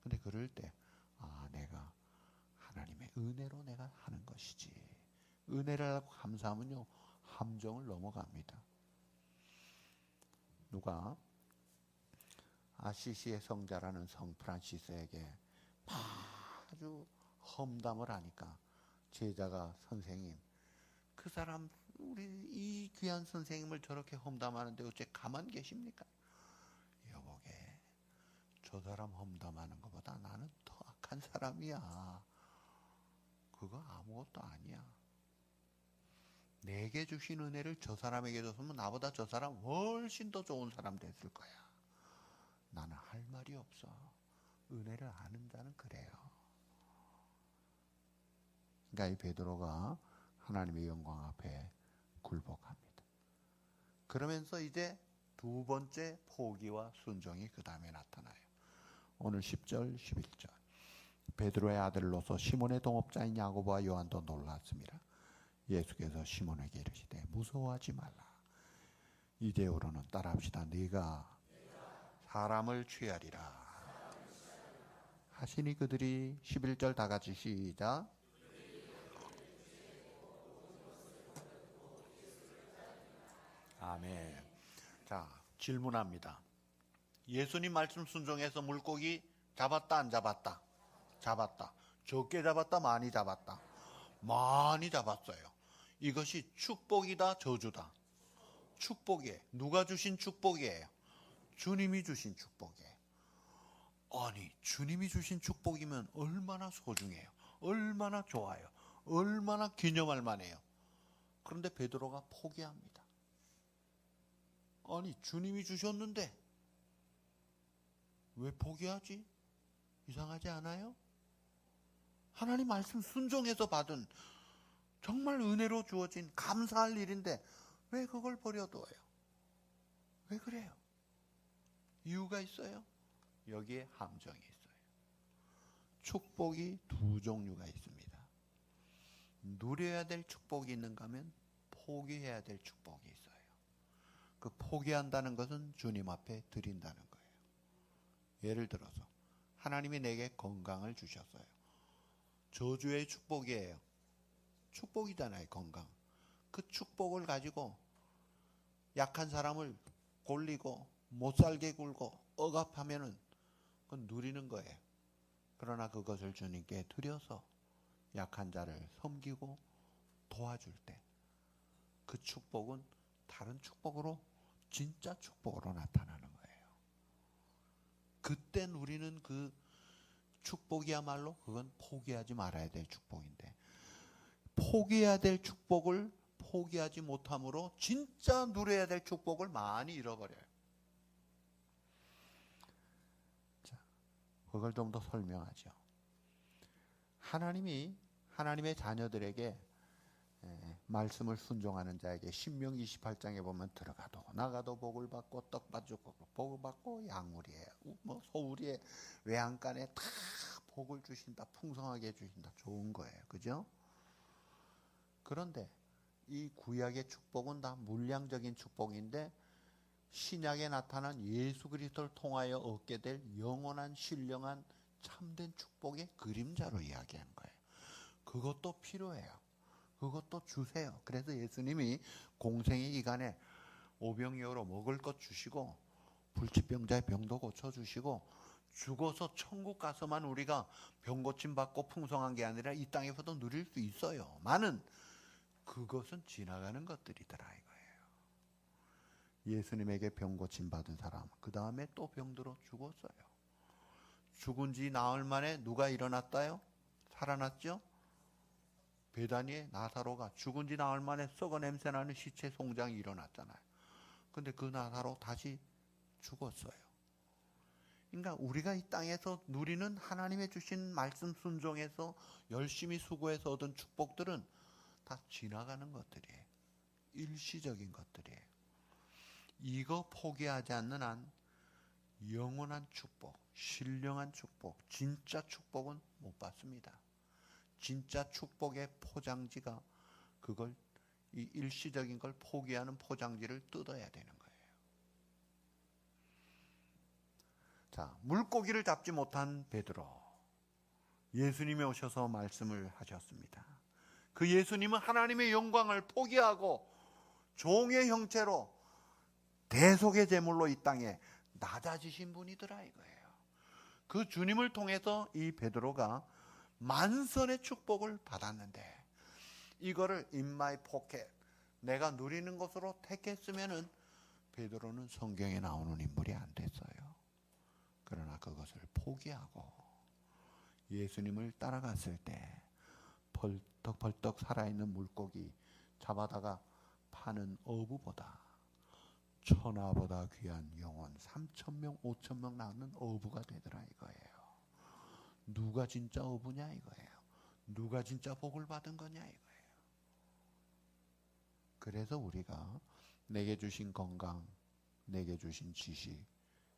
근데 그럴 때, 아, 내가 하나님의 은혜로 내가 하는 것이지. 은혜를 하고 감사하면요, 함정을 넘어갑니다. 누가 아시시의 성자라는 성 프란시스에게 아주 험담을 하니까 제자가, 선생님, 그 사람, 우리 이 귀한 선생님을 저렇게 험담하는데 어째 가만 계십니까? 여보게, 저 사람 험담하는 것보다 나는 더 악한 사람이야. 그거 아무것도 아니야. 내게 주신 은혜를 저 사람에게 줬으면 나보다 저 사람 훨씬 더 좋은 사람 됐을 거야. 나는 할 말이 없어. 은혜를 아는 자는 그래요. 그러니까 이 베드로가 하나님의 영광 앞에 굴복합니다. 그러면서 이제 두 번째 포기와 순종이 그 다음에 나타나요. 오늘 10절, 11절. 베드로의 아들로서 시몬의 동업자인 야고보와 요한도 놀랐습니다. 예수께서 시몬에게 이르시되 무서워하지 말라. 이제후로는 따라합시다. 네가 사람을 취하리라 하시니 그들이 11절 다 같이 시작. 아멘. 자, 질문합니다. 예수님 말씀 순종해서 물고기 잡았다 안 잡았다? 잡았다. 적게 잡았다 많이 잡았다? 많이 잡았어요. 이것이 축복이다 저주다? 축복이에요. 누가 주신 축복이에요? 주님이 주신 축복이에요. 아니, 주님이 주신 축복이면 얼마나 소중해요. 얼마나 좋아요. 얼마나 기념할 만해요. 그런데 베드로가 포기합니다. 아니, 주님이 주셨는데 왜 포기하지? 이상하지 않아요? 하나님 말씀 순종해서 받은 정말 은혜로 주어진 감사할 일인데 왜 그걸 버려둬요? 왜 그래요? 이유가 있어요? 여기에 함정이 있어요. 축복이 두 종류가 있습니다. 누려야 될 축복이 있는가 하면 포기해야 될 축복이 있어요. 그 포기한다는 것은 주님 앞에 드린다는 거예요. 예를 들어서 하나님이 내게 건강을 주셨어요. 저주의 축복이에요. 축복이잖아요, 건강. 그 축복을 가지고 약한 사람을 골리고 못 살게 굴고 억압하면은 그건 누리는 거예요. 그러나 그것을 주님께 드려서 약한 자를 섬기고 도와줄 때 그 축복은 다른 축복으로, 진짜 축복으로 나타나는 거예요. 그때 누리는 그 축복이야말로 그건 포기하지 말아야 될 축복인데, 포기해야 될 축복을 포기하지 못함으로 진짜 누려야 될 축복을 많이 잃어버려요. 자, 그걸 좀 더 설명하죠. 하나님이 하나님의 자녀들에게 말씀을 순종하는 자에게 신명기 28장에 보면 들어가도 나가도 복을 받고 떡 받고 복을 받고 양우리에 뭐 소우리에 외양간에 다 복을 주신다. 풍성하게 주신다. 좋은 거예요. 그죠? 그런데 이 구약의 축복은 다 물량적인 축복인데 신약에 나타난 예수 그리스도를 통하여 얻게 될 영원한 신령한 참된 축복의 그림자로 이야기하는 거예요. 그것도 필요해요. 그것도 주세요. 그래서 예수님이 공생의 기간에 오병이어로 먹을 것 주시고 불치병자의 병도 고쳐주시고 죽어서 천국 가서만 우리가 병 고침 받고 풍성한 게 아니라 이 땅에서도 누릴 수 있어요. 많은 그것은 지나가는 것들이더라 이거예요. 예수님에게 병 고침 받은 사람 그 다음에 또 병들어 죽었어요. 죽은 지 나흘 만에 누가 일어났다요? 살아났죠? 베다니의 나사로가 죽은 지 나흘 만에 썩어 냄새나는 시체 송장이 일어났잖아요. 근데 그 나사로 다시 죽었어요. 그러니까 우리가 이 땅에서 누리는 하나님의 주신 말씀 순종해서 열심히 수고해서 얻은 축복들은 다 지나가는 것들이에요. 일시적인 것들이에요. 이거 포기하지 않는 한 영원한 축복, 신령한 축복, 진짜 축복은 못 받습니다. 진짜 축복의 포장지가 그걸 이 일시적인 걸 포기하는 포장지를 뜯어야 되는 거예요. 자, 물고기를 잡지 못한 베드로. 예수님이 오셔서 말씀을 하셨습니다. 그 예수님은 하나님의 영광을 포기하고 종의 형체로 대속의 제물로 이 땅에 낮아지신 분이더라 이거예요. 그 주님을 통해서 이 베드로가 만선의 축복을 받았는데 이거를 in my pocket 내가 누리는 것으로 택했으면은 베드로는 성경에 나오는 인물이 안 됐어요. 그러나 그것을 포기하고 예수님을 따라갔을 때 벌떡벌떡 살아있는 물고기 잡아다가 파는 어부보다 천하보다 귀한 영혼 3,000명 5,000명 낳는 어부가 되더라 이거예요. 누가 진짜 어부냐 이거예요. 누가 진짜 복을 받은 거냐 이거예요. 그래서 우리가 내게 주신 건강, 내게 주신 지식,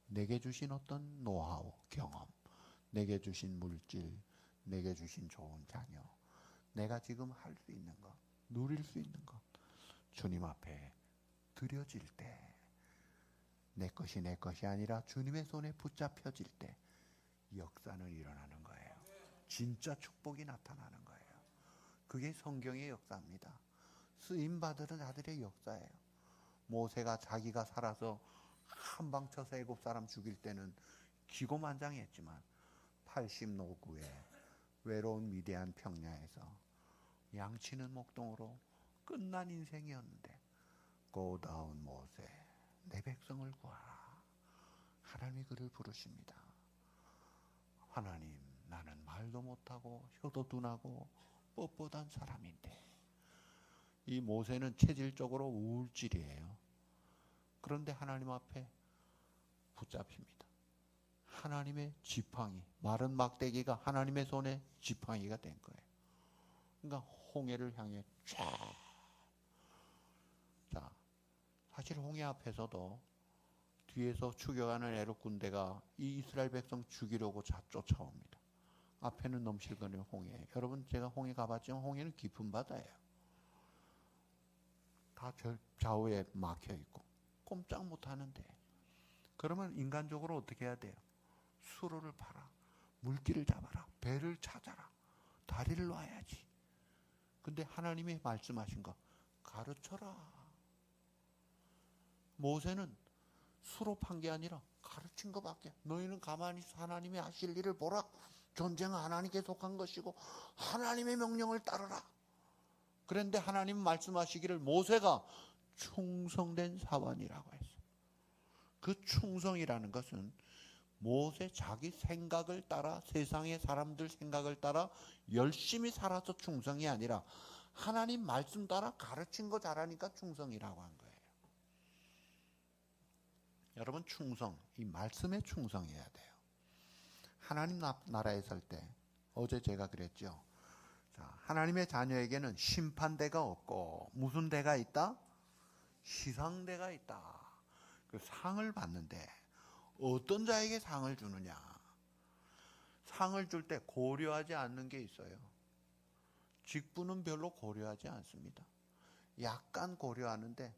내게 주신 어떤 노하우, 경험, 내게 주신 물질, 내게 주신 좋은 자녀, 내가 지금 할 수 있는 것, 누릴 수 있는 것, 주님 앞에 드려질 때 내 것이 아니라 주님의 손에 붙잡혀질 때 역사는 일어나는 거예요. 진짜 축복이 나타나는 거예요. 그게 성경의 역사입니다. 쓰임받은 자들의 역사예요. 모세가 자기가 살아서 한방 쳐서 애굽 사람 죽일 때는 기고만장했지만 80노구에 외로운 미디안 평야에서 양치는 목동으로 끝난 인생이었는데 Go down 모세 내 백성을 구하라. 하나님이 그를 부르십니다. 하나님 나는 말도 못하고 혀도 둔하고 뻣뻣한 사람인데 이 모세는 체질적으로 우울질이에요. 그런데 하나님 앞에 붙잡힙니다. 하나님의 지팡이 마른 막대기가 하나님의 손에 지팡이가 된 거예요. 그러니까 홍해를 향해 쫙. 자, 사실 홍해 앞에서도 뒤에서 추격하는 애굽 군대가 이 이스라엘 백성 죽이려고 쫓아옵니다. 앞에는 넘실거리는 홍해. 여러분 제가 홍해 가봤지만 홍해는 깊은 바다예요. 다 좌우에 막혀 있고 꼼짝 못 하는데 그러면 인간적으로 어떻게 해야 돼요? 수로를 팔아, 물기를 잡아라, 배를 찾아라, 다리를 놔야지. 근데 하나님이 말씀하신 거 가르쳐라. 모세는 수로 판 게 아니라 가르친 것밖에. 너희는 가만히 하나님이 하실 일을 보라. 전쟁은 하나님께 속한 것이고 하나님의 명령을 따르라. 그런데 하나님 말씀하시기를 모세가 충성된 사원이라고 했어요. 그 충성이라는 것은 모세 자기 생각을 따라 세상의 사람들 생각을 따라 열심히 살아서 충성이 아니라 하나님 말씀 따라 가르친 거 잘하니까 충성이라고 한 거예요. 여러분 충성, 이 말씀에 충성해야 돼요. 하나님 나라에 설 때 어제 제가 그랬죠. 자, 하나님의 자녀에게는 심판대가 없고 무슨 대가 있다? 시상대가 있다. 그 상을 받는데 어떤 자에게 상을 주느냐? 상을 줄 때 고려하지 않는 게 있어요. 직분은 별로 고려하지 않습니다. 약간 고려하는데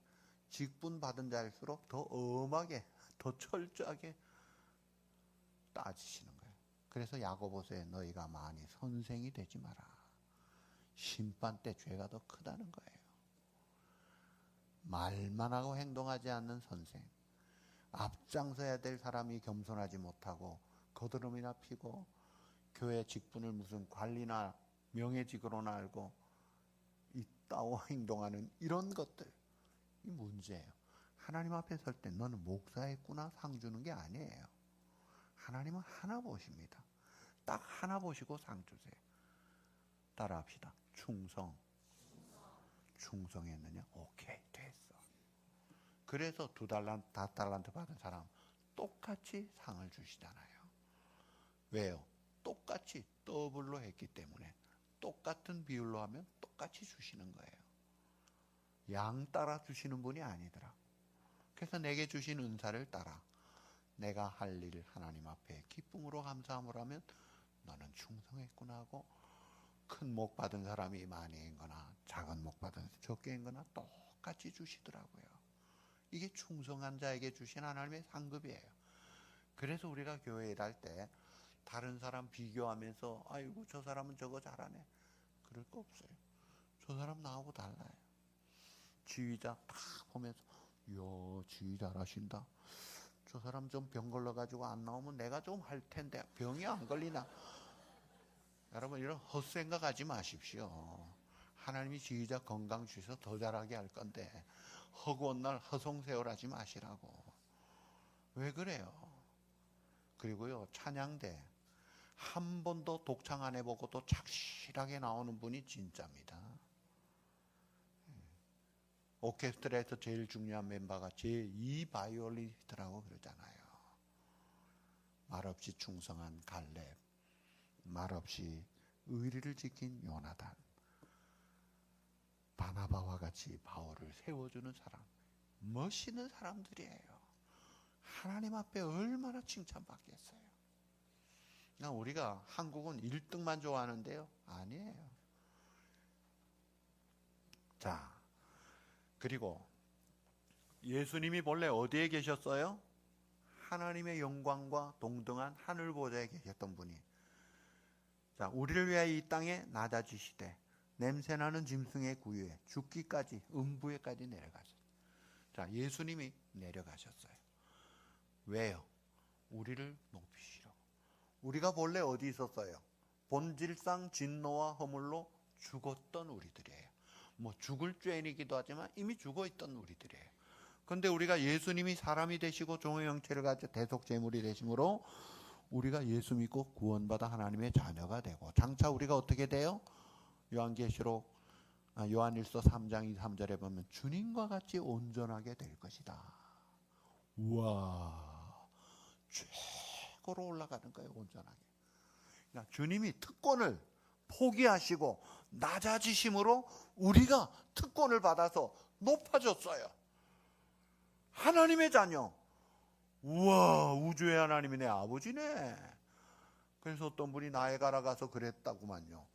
직분 받은 자일수록 더 엄하게, 더 철저하게 따지시는 거예요. 그래서 야고보서에 너희가 많이 선생이 되지 마라. 심판 때 죄가 더 크다는 거예요. 말만 하고 행동하지 않는 선생. 앞장서야 될 사람이 겸손하지 못하고 거드름이나 피고 교회 직분을 무슨 관리나 명예직으로나 알고 이따오 행동하는 이런 것들, 이 문제예요. 하나님 앞에 설 때 너는 목사했구나 상 주는 게 아니에요. 하나님은 하나 보십니다. 딱 하나 보시고 상 주세요. 따라합시다. 충성했느냐? 오케이, 됐어. 그래서 2달란트, 5달란트 받은 사람 똑같이 상을 주시잖아요. 왜요? 똑같이 더블로 했기 때문에 똑같은 비율로 하면 똑같이 주시는 거예요. 양 따라 주시는 분이 아니더라. 그래서 내게 주신 은사를 따라 내가 할 일 하나님 앞에 기쁨으로 감사함을 하면 너는 충성했구나 하고 큰 목 받은 사람이 많이 했거나 작은 목 받은 사람이 적게 했거나 똑같이 주시더라고요. 이게 충성한 자에게 주신 하나님의 상급이에요. 그래서 우리가 교회 일할 때 다른 사람 비교하면서 아이고 저 사람은 저거 잘하네 그럴 거 없어요. 저 사람 나하고 달라요. 지휘자 딱 보면서 이야 지휘 잘하신다. 저 사람 좀 병 걸려가지고 안 나오면 내가 좀 할 텐데 병이 안 걸리나. 여러분 이런 헛생각 하지 마십시오. 하나님이 지휘자 건강 주셔서 더 잘하게 할 건데 허구한 날 허송세월하지 마시라고. 왜 그래요? 그리고요 찬양대 한 번도 독창 안 해보고도 착실하게 나오는 분이 진짜입니다. 오케스트라에서 제일 중요한 멤버가 제2 바이올리니스트라고 그러잖아요. 말없이 충성한 갈렙, 말없이 의리를 지킨 요나단, 바나바와 같이 바울을 세워주는 사람, 멋있는 사람들이에요. 하나님 앞에 얼마나 칭찬받겠어요. 우리가 한국은 1등만 좋아하는데요. 아니에요. 자, 그리고 예수님이 본래 어디에 계셨어요? 하나님의 영광과 동등한 하늘 보좌에 계셨던 분이. 자, 우리를 위하여 이 땅에 낮아지시되 냄새나는 짐승의 구유에 죽기까지 음부에까지 내려가셨어요. 자, 예수님이 내려가셨어요. 왜요? 우리를 높이시라고. 우리가 본래 어디 있었어요? 본질상 진노와 허물로 죽었던 우리들이에요. 뭐 죽을 죄인이기도 하지만 이미 죽어있던 우리들이에요. 그런데 우리가 예수님이 사람이 되시고 종의 형체를 가져 대속제물이 되심으로 우리가 예수 믿고 구원받아 하나님의 자녀가 되고 장차 우리가 어떻게 돼요? 요한일서 3장 2, 3절에 보면 주님과 같이 온전하게 될 것이다. 우와, 최고로 올라가는 거예요. 온전하게. 그러니까 주님이 특권을 포기하시고 낮아지심으로 우리가 특권을 받아서 높아졌어요. 하나님의 자녀. 우와, 우주의 하나님이 내 아버지네. 그래서 어떤 분이 나에가라 가서 그랬다구만요.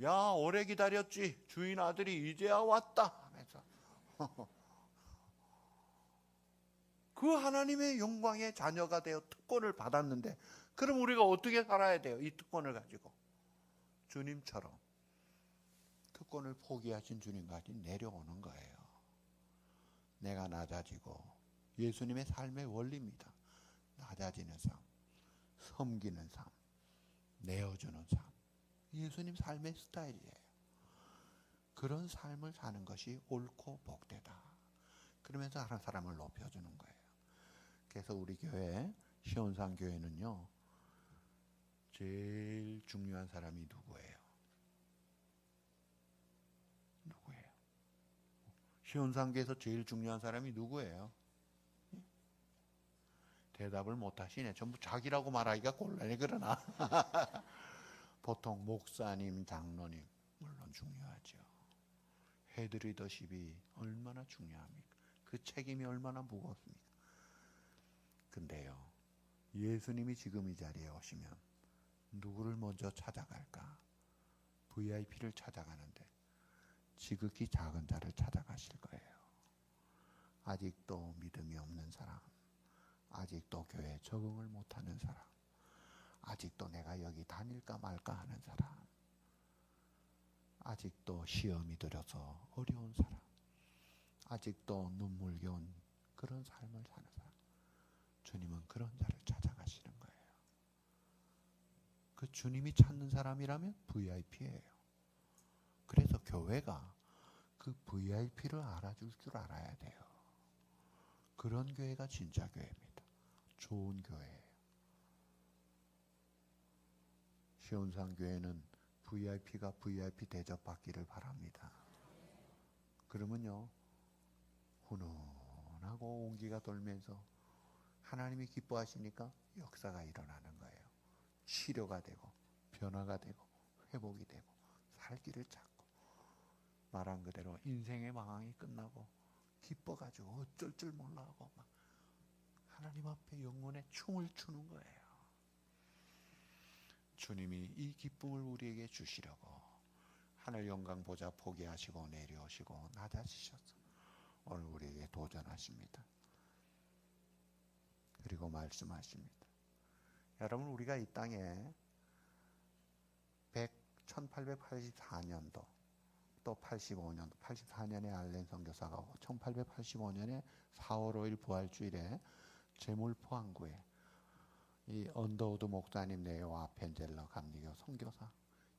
야, 오래 기다렸지. 주인 아들이 이제야 왔다 하면서 그 하나님의 영광의 자녀가 되어 특권을 받았는데 그럼 우리가 어떻게 살아야 돼요? 이 특권을 가지고 주님처럼 특권을 포기하신 주님까지 내려오는 거예요. 내가 낮아지고 예수님의 삶의 원리입니다. 낮아지는 삶, 섬기는 삶, 내어주는 삶. 예수님 삶의 스타일이에요. 그런 삶을 사는 것이 옳고 복되다. 그러면서 하는 사람을 높여주는 거예요. 그래서 우리 교회 시온산 교회는요. 제일 중요한 사람이 누구예요? 누구예요? 시온산교에서 제일 중요한 사람이 누구예요? 대답을 못하시네. 전부 자기라고 말하기가 곤란해. 그러나 보통 목사님, 장로님 무조건 중요하죠. 헤드 리더십이 얼마나 중요합니까? 그 책임이 얼마나 무겁습니까? 근데요, 예수님이 지금 이 자리에 오시면 누구를 먼저 찾아갈까? VIP를 찾아가는데 지극히 작은 자를 찾아가실 거예요. 아직도 믿음이 없는 사람, 아직도 교회에 적응을 못하는 사람, 아직도 내가 여기 다닐까 말까 하는 사람, 아직도 시험이 들어서 어려운 사람, 아직도 눈물겨운 그런 삶을 사는 사람, 주님은 그런 자를 찾아가시는 거예요. 그 주님이 찾는 사람이라면 VIP예요. 그래서 교회가 그 VIP를 알아줄 줄 알아야 돼요. 그런 교회가 진짜 교회입니다. 좋은 교회예요. 시온산 교회는 VIP가 VIP 대접받기를 바랍니다. 그러면요, 훈훈하고 온기가 돌면서 하나님이 기뻐하시니까 역사가 일어나는 거예요. 치료가 되고 변화가 되고 회복이 되고 살기를 찾고, 말한 그대로 인생의 망항이 끝나고 기뻐가지고 어쩔 줄 몰라하고 막 하나님 앞에 영혼의 춤을 추는 거예요. 주님이 이 기쁨을 우리에게 주시려고 하늘 영광 보좌 포기하시고 내려오시고 낮아지셔서 오늘 우리에게 도전하십니다. 그리고 말씀하십니다. 여러분, 우리가 이 땅에 1884년도 또 85년도, 84년에 알렌 선교사가 오고 1885년에 4월 5일 부활주일에 제물포 항구에 이 언더우드 목사님 내와 펜젤러 감리교 선교사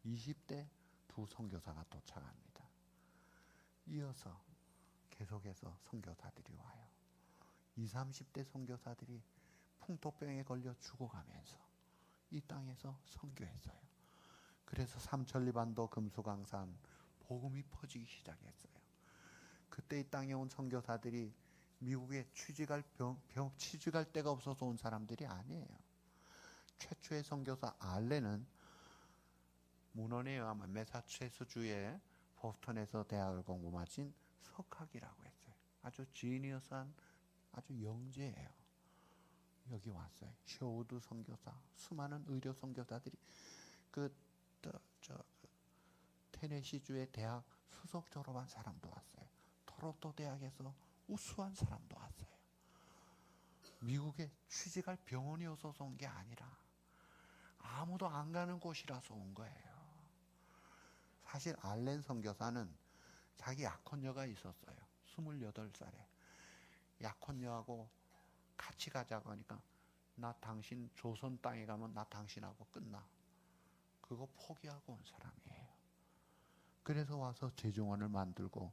20대 두 선교사가 도착합니다. 이어서 계속해서 선교사들이 와요. 20, 30대 선교사들이 풍토병에 걸려 죽어가면서 이 땅에서 선교했어요. 그래서 삼천리반도 금수강산 복음이 퍼지기 시작했어요. 그때 이 땅에 온 선교사들이 미국에 취직할 데가 없어서 온 사람들이 아니에요. 최초의 선교사 알렌은 문헌에 의하면 매사추세츠주의 보스턴에서 대학을 공부 마친 석학이라고 했어요. 아주 지니어스한 아주 영재예요. 여기 왔어요. 쇼우드 선교사, 수많은 의료 선교사들이 테네시주의 대학 수석 졸업한 사람도 왔어요. 토론토 대학에서 우수한 사람도 왔어요. 미국에 취직할 병원이 없어서 온 게 아니라 아무도 안 가는 곳이라서 온 거예요. 사실 알렌 선교사는 자기 약혼녀가 있었어요. 28살에. 약혼녀하고 같이 가자고 하니까 나 당신 조선 땅에 가면 나 당신하고 끝나. 그거 포기하고 온 사람이에요. 그래서 와서 제중원을 만들고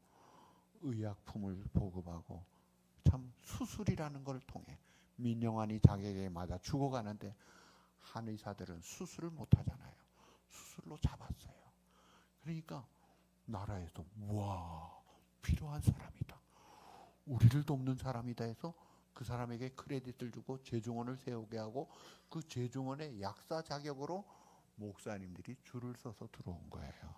의약품을 보급하고 참 수술이라는 걸 통해 민영환이 자객에 맞아 죽어가는데 한의사들은 수술을 못하잖아요. 수술로 잡았어요. 그러니까 나라에서 와, 필요한 사람이다, 우리를 돕는 사람이다 해서 그 사람에게 크레딧을 주고 제중원을 세우게 하고 그 제중원의 약사 자격으로 목사님들이 줄을 서서 들어온 거예요.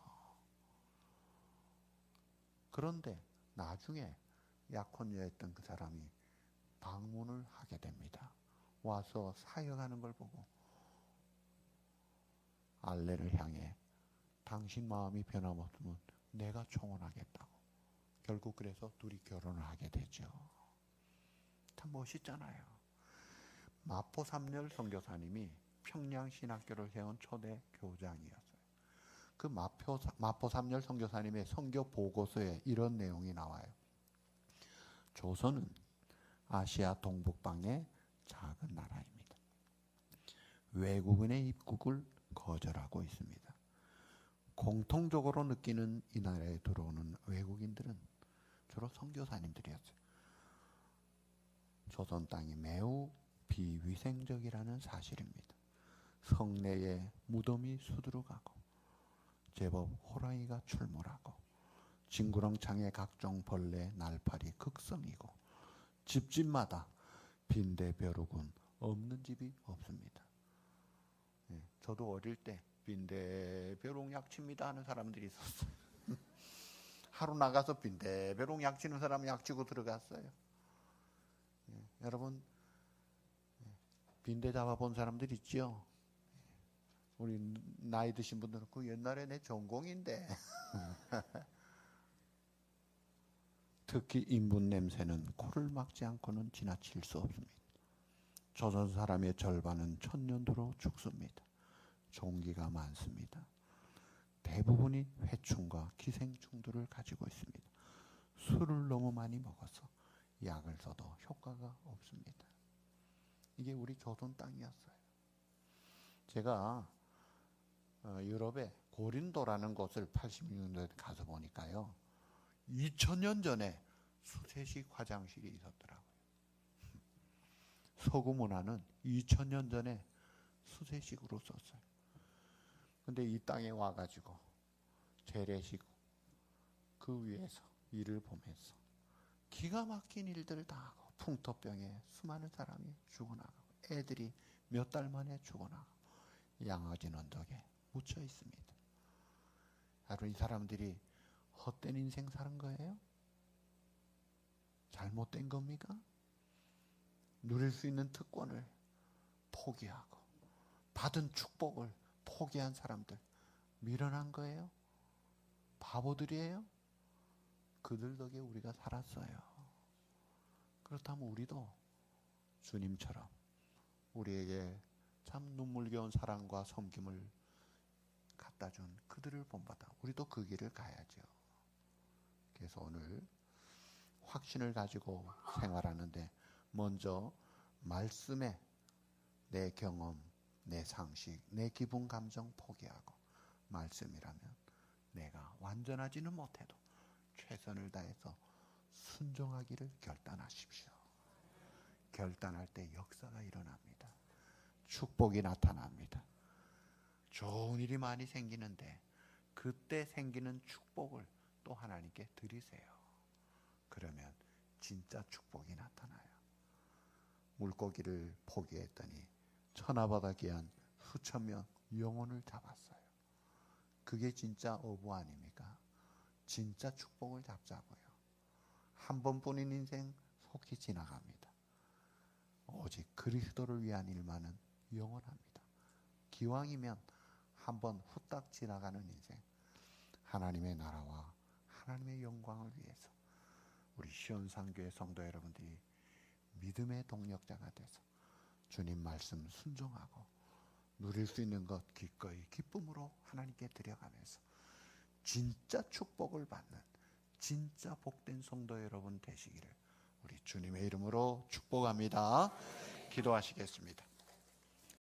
그런데 나중에 약혼녀였던 그 사람이 방문을 하게 됩니다. 와서 사역하는 걸 보고 알렌을 향해 당신 마음이 변함없으면 내가 청혼하겠다고. 결국 그래서 둘이 결혼을 하게 되죠. 참 멋있잖아요. 마포삼열 선교사님이 평양신학교를 세운 초대 교장이었어요. 그 마포삼열 선교사님의 선교 보고서에 이런 내용이 나와요. 조선은 아시아 동북방의 작은 나라입니다. 외국인의 입국을 거절하고 있습니다. 공통적으로 느끼는 이 나라에 들어오는 외국인들은 주로 선교사님들이었어요. 조선 땅이 매우 비위생적이라는 사실입니다. 성내에 무덤이 수두룩하고 제법 호랑이가 출몰하고 징구렁창에 각종 벌레, 날파리 극성이고 집집마다 빈대벼룩은 없는 집이 없습니다. 저도 어릴 때 빈대벼룩 약칩니다 하는 사람들이 있었어요. 하루 나가서 빈대배롱 약치는 사람 약치고 들어갔어요. 여러분 빈대 잡아본 사람들 있죠? 우리 나이 드신 분들은 그 옛날에 내 전공인데. 특히 인분 냄새는 코를 막지 않고는 지나칠 수 없습니다. 조선 사람의 절반은 천년도로 죽습니다. 종기가 많습니다. 대부분이 회충과 기생충들을 가지고 있습니다. 술을 너무 많이 먹어서 약을 써도 효과가 없습니다. 이게 우리 조선 땅이었어요. 제가 유럽의 고린도라는 곳을 86년도에 가서 보니까요, 2000년 전에 수세식 화장실이 있었더라고요. 서구 문화는 2000년 전에 수세식으로 썼어요. 근데 이 땅에 와가지고 재래식 그 위에서 일을 보면서 기가 막힌 일들을 다 하고 풍토병에 수많은 사람이 죽어나가고 애들이 몇 달 만에 죽어나가고 양아진 언덕에 묻혀 있습니다. 여러분, 이 사람들이 헛된 인생 사는 거예요? 잘못된 겁니까? 누릴 수 있는 특권을 포기하고 받은 축복을 포기한 사람들 미련한 거예요? 바보들이에요? 그들 덕에 우리가 살았어요. 그렇다면 우리도 주님처럼 우리에게 참 눈물겨운 사랑과 섬김을 갖다 준 그들을 본받아 우리도 그 길을 가야죠. 그래서 오늘 확신을 가지고 생활하는데 먼저 말씀에 내 경험, 내 상식, 내 기분, 감정 포기하고 말씀이라면 내가 완전하지는 못해도 최선을 다해서 순종하기를 결단하십시오. 결단할 때 역사가 일어납니다. 축복이 나타납니다. 좋은 일이 많이 생기는데 그때 생기는 축복을 또 하나님께 드리세요. 그러면 진짜 축복이 나타나요. 물고기를 포기했더니 천하바다 귀한 수천 명 영혼을 잡았어요. 그게 진짜 어부 아닙니까? 진짜 축복을 잡자고요. 한 번뿐인 인생 속히 지나갑니다. 오직 그리스도를 위한 일만은 영원합니다. 기왕이면 한번 후딱 지나가는 인생, 하나님의 나라와 하나님의 영광을 위해서 우리 시온상교회 성도 여러분들이 믿음의 동력자가 돼서 주님 말씀 순종하고 누릴 수 있는 것 기꺼이 기쁨으로 하나님께 드려가면서 진짜 축복을 받는 진짜 복된 성도 여러분 되시기를 우리 주님의 이름으로 축복합니다. 기도하시겠습니다.